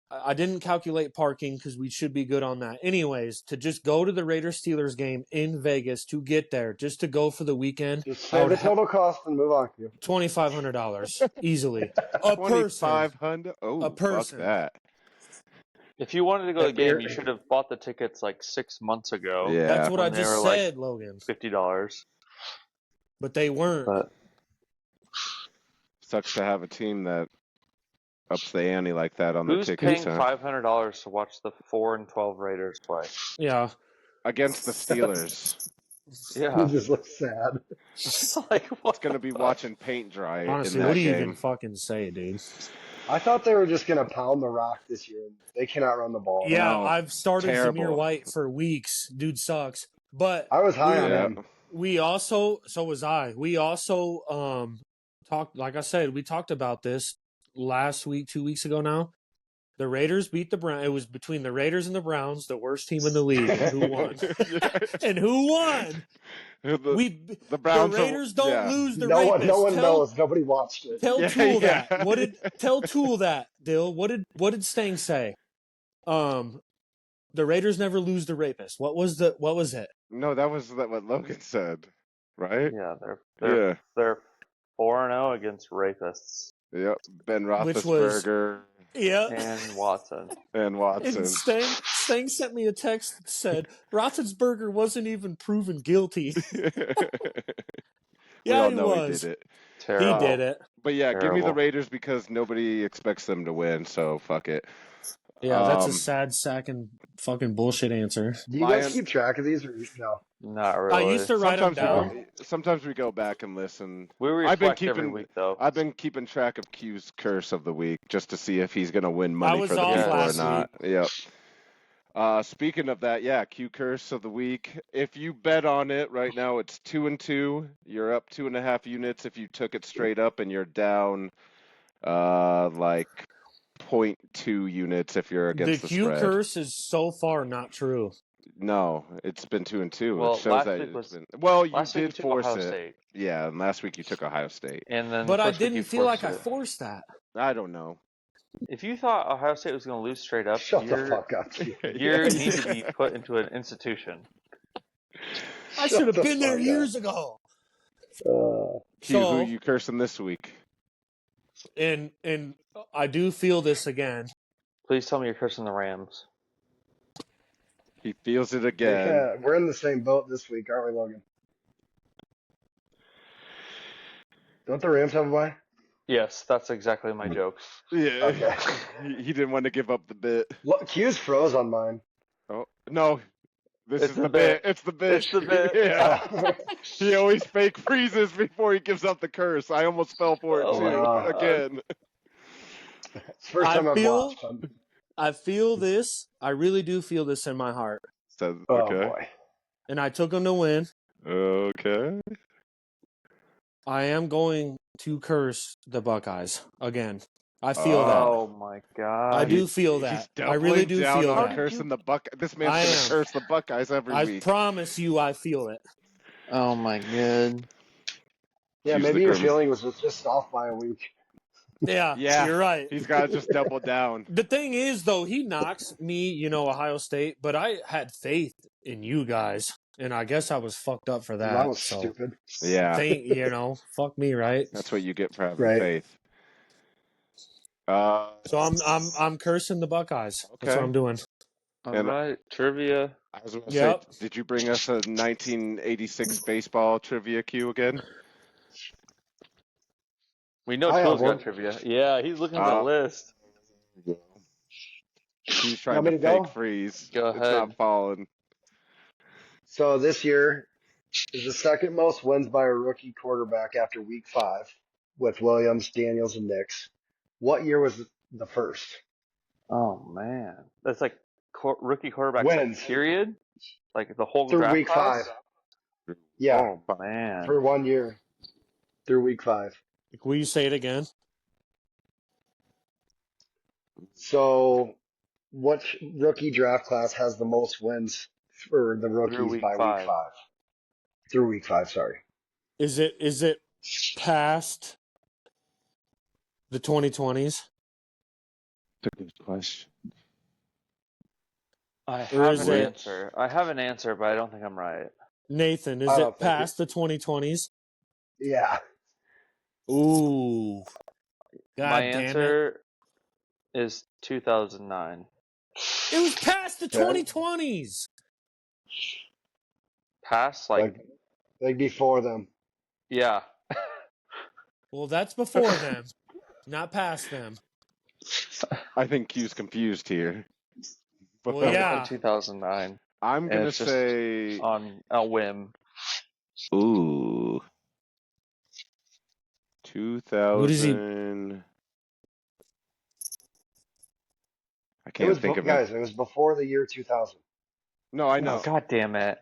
I didn't calculate parking because we should be good on that. Anyways, to just go to the Raiders-Steelers game in Vegas to get there, just to go for the weekend,
Just say the total cost and move on.
$2,500 easily. A person.
$2,500. Oh,
A person.
fuck that.
If you wanted to go to the game, you should have bought the tickets like 6 months ago.
Yeah.
That's what I
when they
just
were, like,
said, Logan.
$50.
But they weren't.
But
Sucks to have a team that ups the ante like that on the
who's
tickets.
paying $500 to watch the 4-12 Raiders play?
Yeah.
Against the Steelers.
You
Yeah,
just look sad.
it's like what?
It's going to be watching paint dry
Honestly,
in that
what do you
game.
even fucking say, dude?
I thought they were just going to pound the rock this year. They cannot run the ball.
Yeah,
No,
I've started
terrible.
Zamir White for weeks. Dude sucks. But
I was high on
Yeah.
him.
we also, so was I. We also talked, like I said, we talked about this last week, 2 weeks ago now. The Raiders beat the Browns. It was between the Raiders and the Browns, the worst team in the league. And who won? And who won?
The Browns
the Raiders don't lose the
No
rapists.
one knows. Nobody watched it.
Tell
Yeah,
Tool
yeah.
that. Tell Tool that, Dill. What did Stang say? The Raiders never lose the rapist. What was it?
No, that was what Logan said, right?
Yeah,
Yeah.
they're 4-0 against rapists.
Yep. Ben
which was
Roethlisberger
And Watson.
and
And
Watson.
Stang sent me a text that said Roethlisberger wasn't even proven guilty.
We
Yeah,
all
he
know he
was.
did it.
Terrible.
He did it.
But yeah, give me the
Terrible.
Raiders because nobody expects them to win, so fuck it.
Yeah, that's a sad sack and fucking bullshit answer.
Do you guys
Lion-
keep track of these or no?
Not
I
really.
used to write them
Sometimes
down.
we go back and listen.
We reflect every week, though.
I've been keeping track of Q's curse of the week just to see if he's gonna win money
was
for the
off
people or
last
not. Yep. Speaking of that, yeah, Q curse of the week. If you bet on it right now, it's 2-2. You're up 2.5 units. If you took it straight up, and you're down, like 0.2 units if you're
The
against the
Q
spread.
curse is so far not true.
No, it's been 2-2.
Well,
it shows
last
that
week
it's
was-
been. Well, you
Last week
did
you took
force
Ohio
it.
State.
Yeah, and last week you took Ohio State.
And then
But I
first week you
didn't feel like I
forced it.
forced that.
I don't know.
If you thought Ohio State was going to lose straight up,
Shut the
you're
fuck up, Q.
you need to be put into an institution.
I
Shut
should have
the
been there
fuck up.
years ago.
Q, who
So,
you cursing this week?
and I do feel this again.
Please tell me you're cursing the Rams.
He feels it again.
Yeah, we're in the same boat this week, aren't we, Logan? Don't the Rams have a bye?
Yes, that's exactly my joke.
Yeah.
Okay.
He didn't want to give up the bit.
Look, Q's froze on mine.
Oh no. This
It's
is
the
the bit.
bit.
It's the bit.
It's the bit.
Yeah. He always fake freezes before he gives up the curse. I almost fell for it
Oh
too.
my God.
Again.
It's the first time I've watched.
I feel this. I really do feel this in my heart.
So,
Oh
okay.
boy.
And I took them to win.
Okay.
I am going to curse the Buckeyes again. I feel that.
Oh my God.
I do feel
He's
that. I really
doubling
do
down
feel
on
that.
cursing the Buck. This
I
man's
am.
gonna curse the Buckeyes every
I
week.
promise you, I feel it.
Oh my God.
Yeah,
Q's
maybe
the
your
Grim.
feeling was just off by a week.
Yeah,
Yeah.
you're right.
He's got to just double down.
The thing is, though, he knocks me, Ohio State, but I had faith in you guys, and I guess I was fucked up for that.
That was
so,
stupid.
Yeah.
Fuck me, right?
That's what you get for having
Right.
faith.
So I'm cursing the Buckeyes. That's
Okay.
what I'm doing.
All
And-
right, trivia.
I was gonna
Yep.
say, did you bring us a 1986 baseball trivia cue again?
We know
I have
Tool's got
one.
trivia. Yeah, he's looking at the list.
He's trying
Want me
to
to go?
fake freeze.
Go
It's
ahead.
not falling.
So this year is the second most wins by a rookie quarterback after week 5 with Williams, Daniels, and Nix. What year was the first?
Oh man, that's like rookie quarterbacks
Wins.
like, period. Like the whole
Through
draft
week
class?
5. Yeah,
Oh man.
for 1 year. Through week 5.
Will you say it again?
So what rookie draft class has the most wins for the rookies
week
by
5.
week 5? Through week 5, sorry.
Is it past the 2020s?
That's a good question.
I
Or
have
is
an
it-
answer. I have an answer, but I don't think I'm right.
Nathan, is
I don't
it
think
past the 2020s?
Yeah.
Ooh. God
My
damn
answer is 2009.
it. It was past the
Okay.
2020s.
Pass like
Like before them.
yeah.
Well, that's before them, not past them.
I think Q's confused here. But
Well,
I'm
yeah.
going 2009
I'm
And
gonna
it's just
say,
on a whim.
ooh,
What is he-
2000. I
It
can't
was
think of
guys,
it.
it was before the year 2000.
No, I
Oh,
know.
God damn it.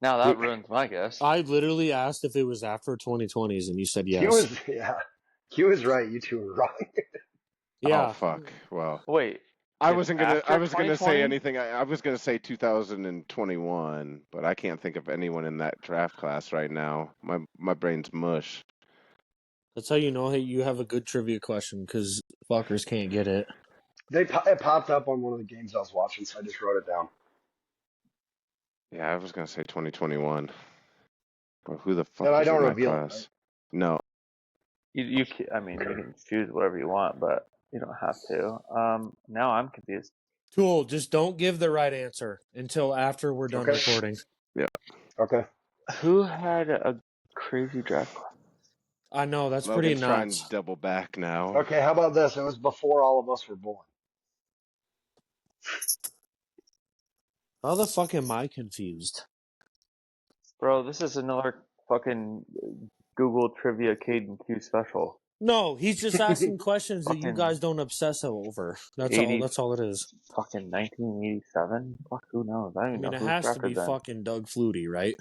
Now that ruins my guess.
I literally asked if it was after 2020s, and you said yes.
Q was right, you two were wrong.
Yeah.
Oh fuck. Well,
Wait.
I
It's
wasn't gonna.
after
I was gonna
2020?
say anything. I was gonna say 2021, but I can't think of anyone in that draft class right now. My brain's mush.
That's how you know hey, you have a good trivia question, because fuckers can't get it.
It popped up on one of the games I was watching, so I just wrote it down.
Yeah, I was gonna say 2021. But who the fuck
And I
is
don't
in that
reveal it,
class? No.
I mean, you can choose whatever you want, but you don't have to. Now I'm confused.
Tool, just don't give the right answer until after we're done
Okay.
recording.
Yeah.
Okay.
Who had a crazy draft class?
I know, that's
Logan's
pretty
trying
nuts.
to double back now.
Okay, how about this? It was before all of us were born.
How the fuck am I confused?
Bro, this is another fucking Google Trivia Caden Q special.
No, he's just asking questions that you
Fucking
guys don't obsess over. That's
80
all. That's all it is.
Fucking 1987? Fuck, who knows? I don't
I
even
mean,
know
it
who was
has to
drafted
be
then.
fucking Doug Flutie, right?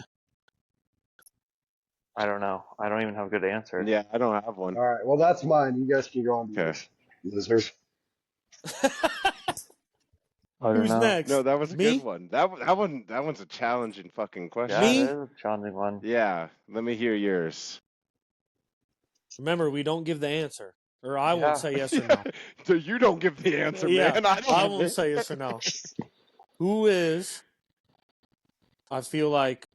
I don't know. I don't even have a good answer.
Yeah, I don't have one.
All right, well, that's mine. You guys can go on to
Okay.
yours. Losers.
I don't
Who's
know.
next?
No, that was a
Me?
good one. That one's a challenging fucking question.
Yeah,
Me?
it is a challenging one.
Yeah, let me hear yours.
Remember, we don't give the answer, or I
Yeah.
won't say yes or no.
So you don't give the answer,
Yeah,
man.
I won't say yes or no. Who is? I feel like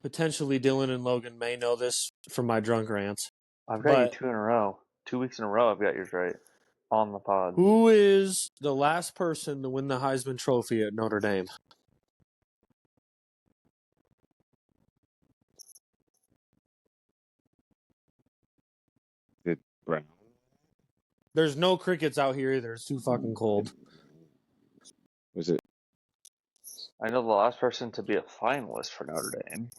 potentially Dylan and Logan may know this from my drunk rants.
I've got
But
you 2 in a row. 2 weeks in a row I've got yours right. On the pod.
who is the last person to win the Heisman Trophy at Notre Dame?
Did Brown?
There's no crickets out here either. It's too fucking cold.
Was it?
I know the last person to be a finalist for Notre Dame.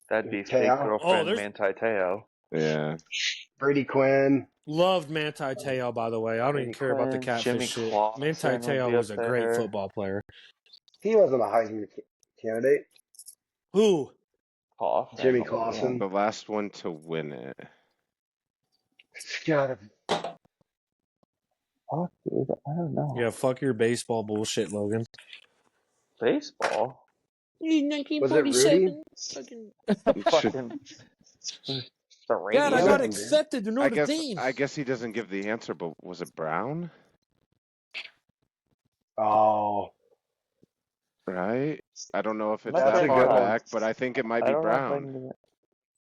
That'd be
Teo?
fake girlfriend
there's-
Manti Teo.
Yeah.
Brady Quinn.
Loved Manti Te'o, by the way. I don't even
Brady
care about the
Quinn,
catfish
Jimmy
shit.
Clausen
Manti
would
Te'o
be
was
up
a great
there.
football player.
He wasn't a Heisman candidate.
Who?
Cough.
Jimmy
Yeah.
Clausen.
The last one to win it.
It's gotta be.
Fuck, dude. I don't know.
Yeah, fuck your baseball bullshit, Logan.
Baseball?
Was it Rudy?
Fucking. The radio.
God, I
Yeah,
got
dude.
accepted to Notre Dame.
I guess he doesn't give the answer, but was it Brown?
Oh,
Right? I don't know if it's
That's
that
a
far
good one.
back, but I think it might
I
be
don't know if I
Brown.
can do it.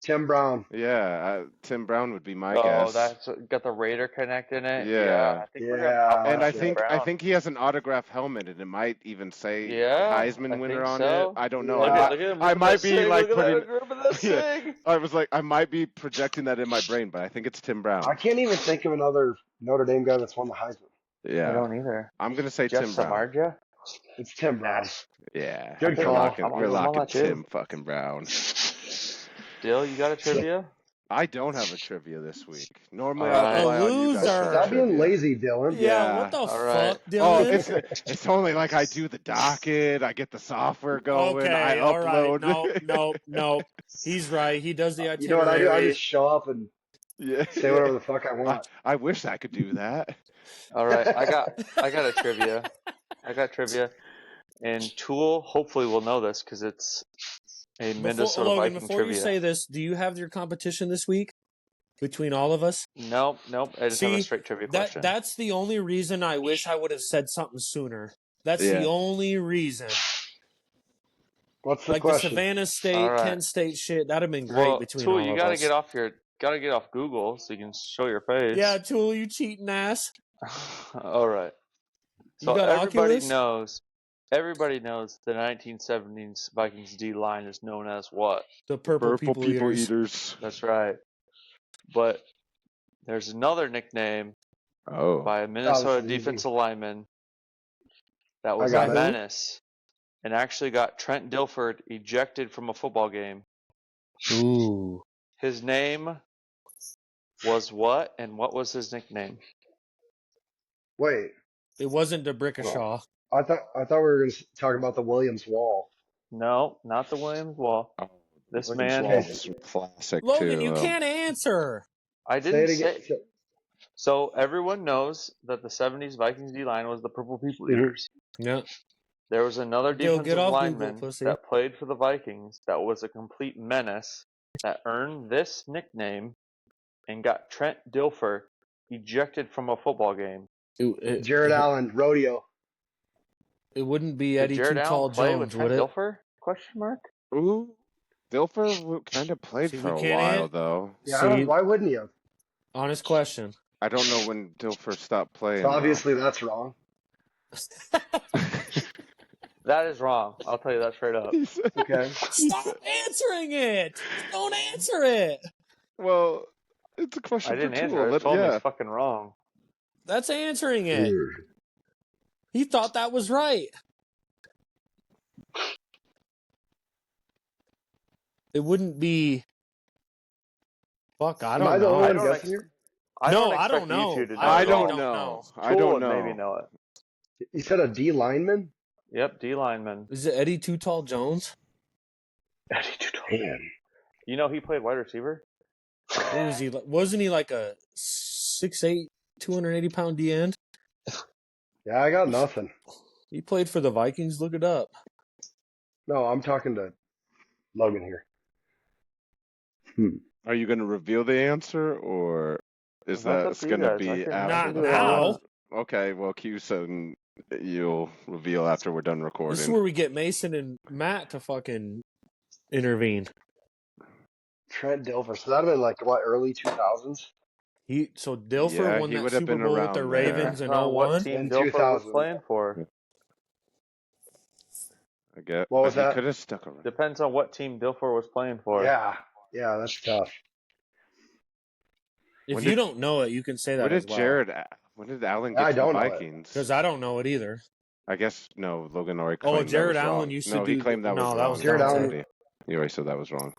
Tim Brown.
Yeah, Tim Brown would be my
Oh,
guess.
that's got the Raider connect in it.
Yeah.
I think we're
Yeah.
gonna.
And I
Tim
think he has an autograph helmet, and it might even say
Yeah,
Heisman
I
winner
think
on
so.
it. I don't know.
Yeah.
Look at him.
I might be like putting.
Remember that
Yeah.
thing?
I was like, I might be projecting that in my brain, but I think it's Tim Brown.
I can't even think of another Notre Dame guy that's won the Heisman.
I
Yeah,
don't either.
I'm gonna say
Jeff
Tim Brown.
Samardzija?
It's Tim Brown.
Yeah,
Good
we're
call.
locking, we're
I'm on
locking
that too.
Tim fucking Brown.
Dill, you got a trivia?
I don't have a trivia this week. Normally,
All
I
right.
rely on you guys for
loser.
the
Stop being
trivia.
lazy, Dylan.
Yeah, what the
All right.
fuck,
Oh,
Dylan?
it's only like I do the docket, I get the software going,
Okay,
I
all right.
upload.
No. He's right. He does the itinerary.
You know what I do? I just show up and
Yeah,
say whatever the fuck I want.
I wish I could do that.
All right. I got a trivia. I got trivia. And Tool hopefully will know this because it's a Minnesota
Logan,
Viking
before
trivia.
you say this, do you have your competition this week between all of us?
Nope. I just have a
See,
straight trivia question.
That's the only reason I wish I would have said something sooner. That's
Yeah.
the only reason.
What's the
Like
question?
the Savannah State,
All right.
Kent State shit, that'd have been great
Well,
between
Tool,
all
you
of
gotta
us.
get off Google so you can show your face.
Yeah, Tool, you cheating ass.
All right. So
You got Oculus?
Everybody knows the 1970s Vikings D line is known as what?
The purple people eaters.
That's right. But there's another nickname
Oh,
by a Minnesota
this is
defensive lineman that was
got
a
it.
menace and actually got Trent Dilford ejected from a football game.
Ooh.
His name was what, and what was his nickname?
Wait,
It wasn't DeBrickashaw.
I thought we were going to talk about the Williams Wall.
No, not the Williams Wall. This man.
Wall's classic
Logan,
too.
you can't answer.
I
Say
didn't
it again.
say. So everyone knows that the 70s Vikings D-line was the Purple People Eaters.
Yeah.
There was another
Yo, get
defensive
off
lineman
Google, pussy.
that played for the Vikings that was a complete menace that earned this nickname and got Trent Dilfer ejected from a football game.
Jared Allen, rodeo.
It wouldn't be
Did
Eddie
Jared
Too
Allen
Tall
play
Jones,
with
would
Trent
it?
Dilfer? Question mark.
Ooh, Dilfer kind of played
See,
for
we
a
can't
while
an-
though.
Yeah,
See-
why wouldn't you?
Honest question.
I don't know when Dilfer stopped playing.
So obviously that's wrong.
That is wrong. I'll tell you that straight up.
He said-
Okay.
Stop answering it. Don't answer it.
well, it's a question
I didn't
for
answer.
Tool.
I just told him
Yeah.
he's fucking wrong.
That's answering it. He thought that was right. It wouldn't be. Fuck, I
Am
don't
I the
know.
only
I
one
don't
guessing here?
I
No,
don't
I don't
expect
know.
you two to
I
it
don't
all.
know. I
Tool
don't
would
know.
maybe know it.
You said a D lineman?
Yep, D lineman.
Is it Eddie Too Tall Jones?
Man.
You know he played wide receiver?
What was he? Wasn't he like a 6'8", 280-pound D end?
Yeah, I got nothing.
He played for the Vikings. Look it up.
No, I'm talking to Logan here.
Are you going to reveal the answer, or is
That's
that
up to you
going to
guys.
be
I can-
after
Not
the
now.
pod? Okay, well, Q said you'll reveal after we're done recording.
This is where we get Mason and Matt to fucking intervene.
Trent Dilfer. So that'd have been like what, early 2000s?
So Dilfer
Yeah,
won
he
that
would have
Super
been
Bowl with the
around there.
Ravens in
Depends on what
01.
team
In
Dilfer
2000.
was playing for.
I get.
What was
but he
that?
could have stuck around.
Depends on what team Dilfer was playing for.
Yeah. Yeah, that's tough.
If
When
you
did-
don't know it, you can say that
When
as
did
well.
When did Allen
I
get to the
don't know it.
Vikings?
Because I don't know it either.
I guess no. Logan already claimed
Jared
that was
Allen
wrong.
used
no,
to
he
do.
claimed that was
no,
wrong.
that was
Jared
Dante.
Allen.
He already said that was wrong.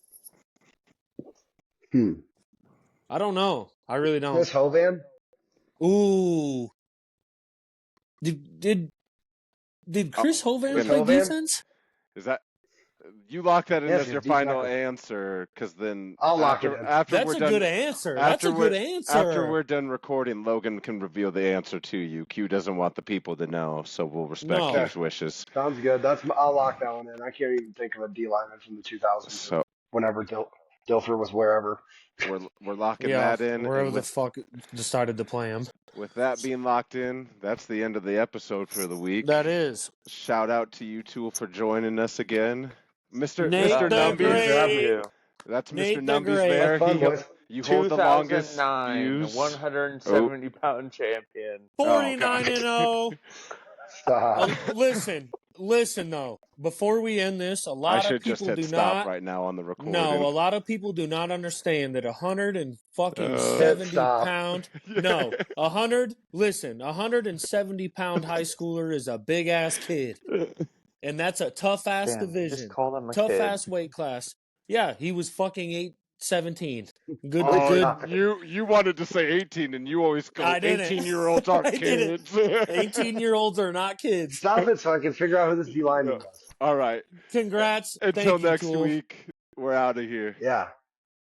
I don't know. I really don't.
Chris Hovan?
Ooh. Did Chris Hovan
Chris
play
Hovan?
defense?
Is that you lock that in
Yes,
as
he's
your
D
final
tackle.
answer? Because then
I'll lock it in.
After
That's
we're
a
done,
good answer. That's a good answer.
After we're done recording, Logan can reveal the answer to you. Q doesn't want the people to know, so we'll respect
No.
Q's wishes.
Sounds good. I'll lock that one in. I can't even think of a D lineman from the 2000s.
So
Whenever Dilfer was wherever.
we're locking
Yeah,
that in.
wherever
and
the fuck decided to play him.
with that being locked in, that's the end of the episode for the week.
That is.
Shout out to you two for joining us again. Mr.
Nate
Mr.
the
Numbies.
Great.
That's
Nate
Mr.
the
Numbies
Great.
there.
Have fun, boys.
You hold the longest
2009
views.
170-pound champion.
49-0.
Stop.
Listen though. Before we end this, a
I
lot of
should just
people
hit
do
stop
not.
right now on the recording.
No, a lot of people do not understand that 170
Stop.
pound. No, 170-pound high schooler is a big ass kid, and that's a tough ass
Damn,
division,
just call him a
tough
kid.
ass weight class. Yeah, he was fucking 17. Good,
Oh,
good.
yeah.
You wanted to say 18, and you always go
I didn't.
18-year-olds aren't
I didn't.
kids.
18-year-olds are not kids.
Stop it so I can figure out who this D lineman was.
All right.
Congrats.
Until
Thank you,
next
Tool.
week, we're out of here.
Yeah.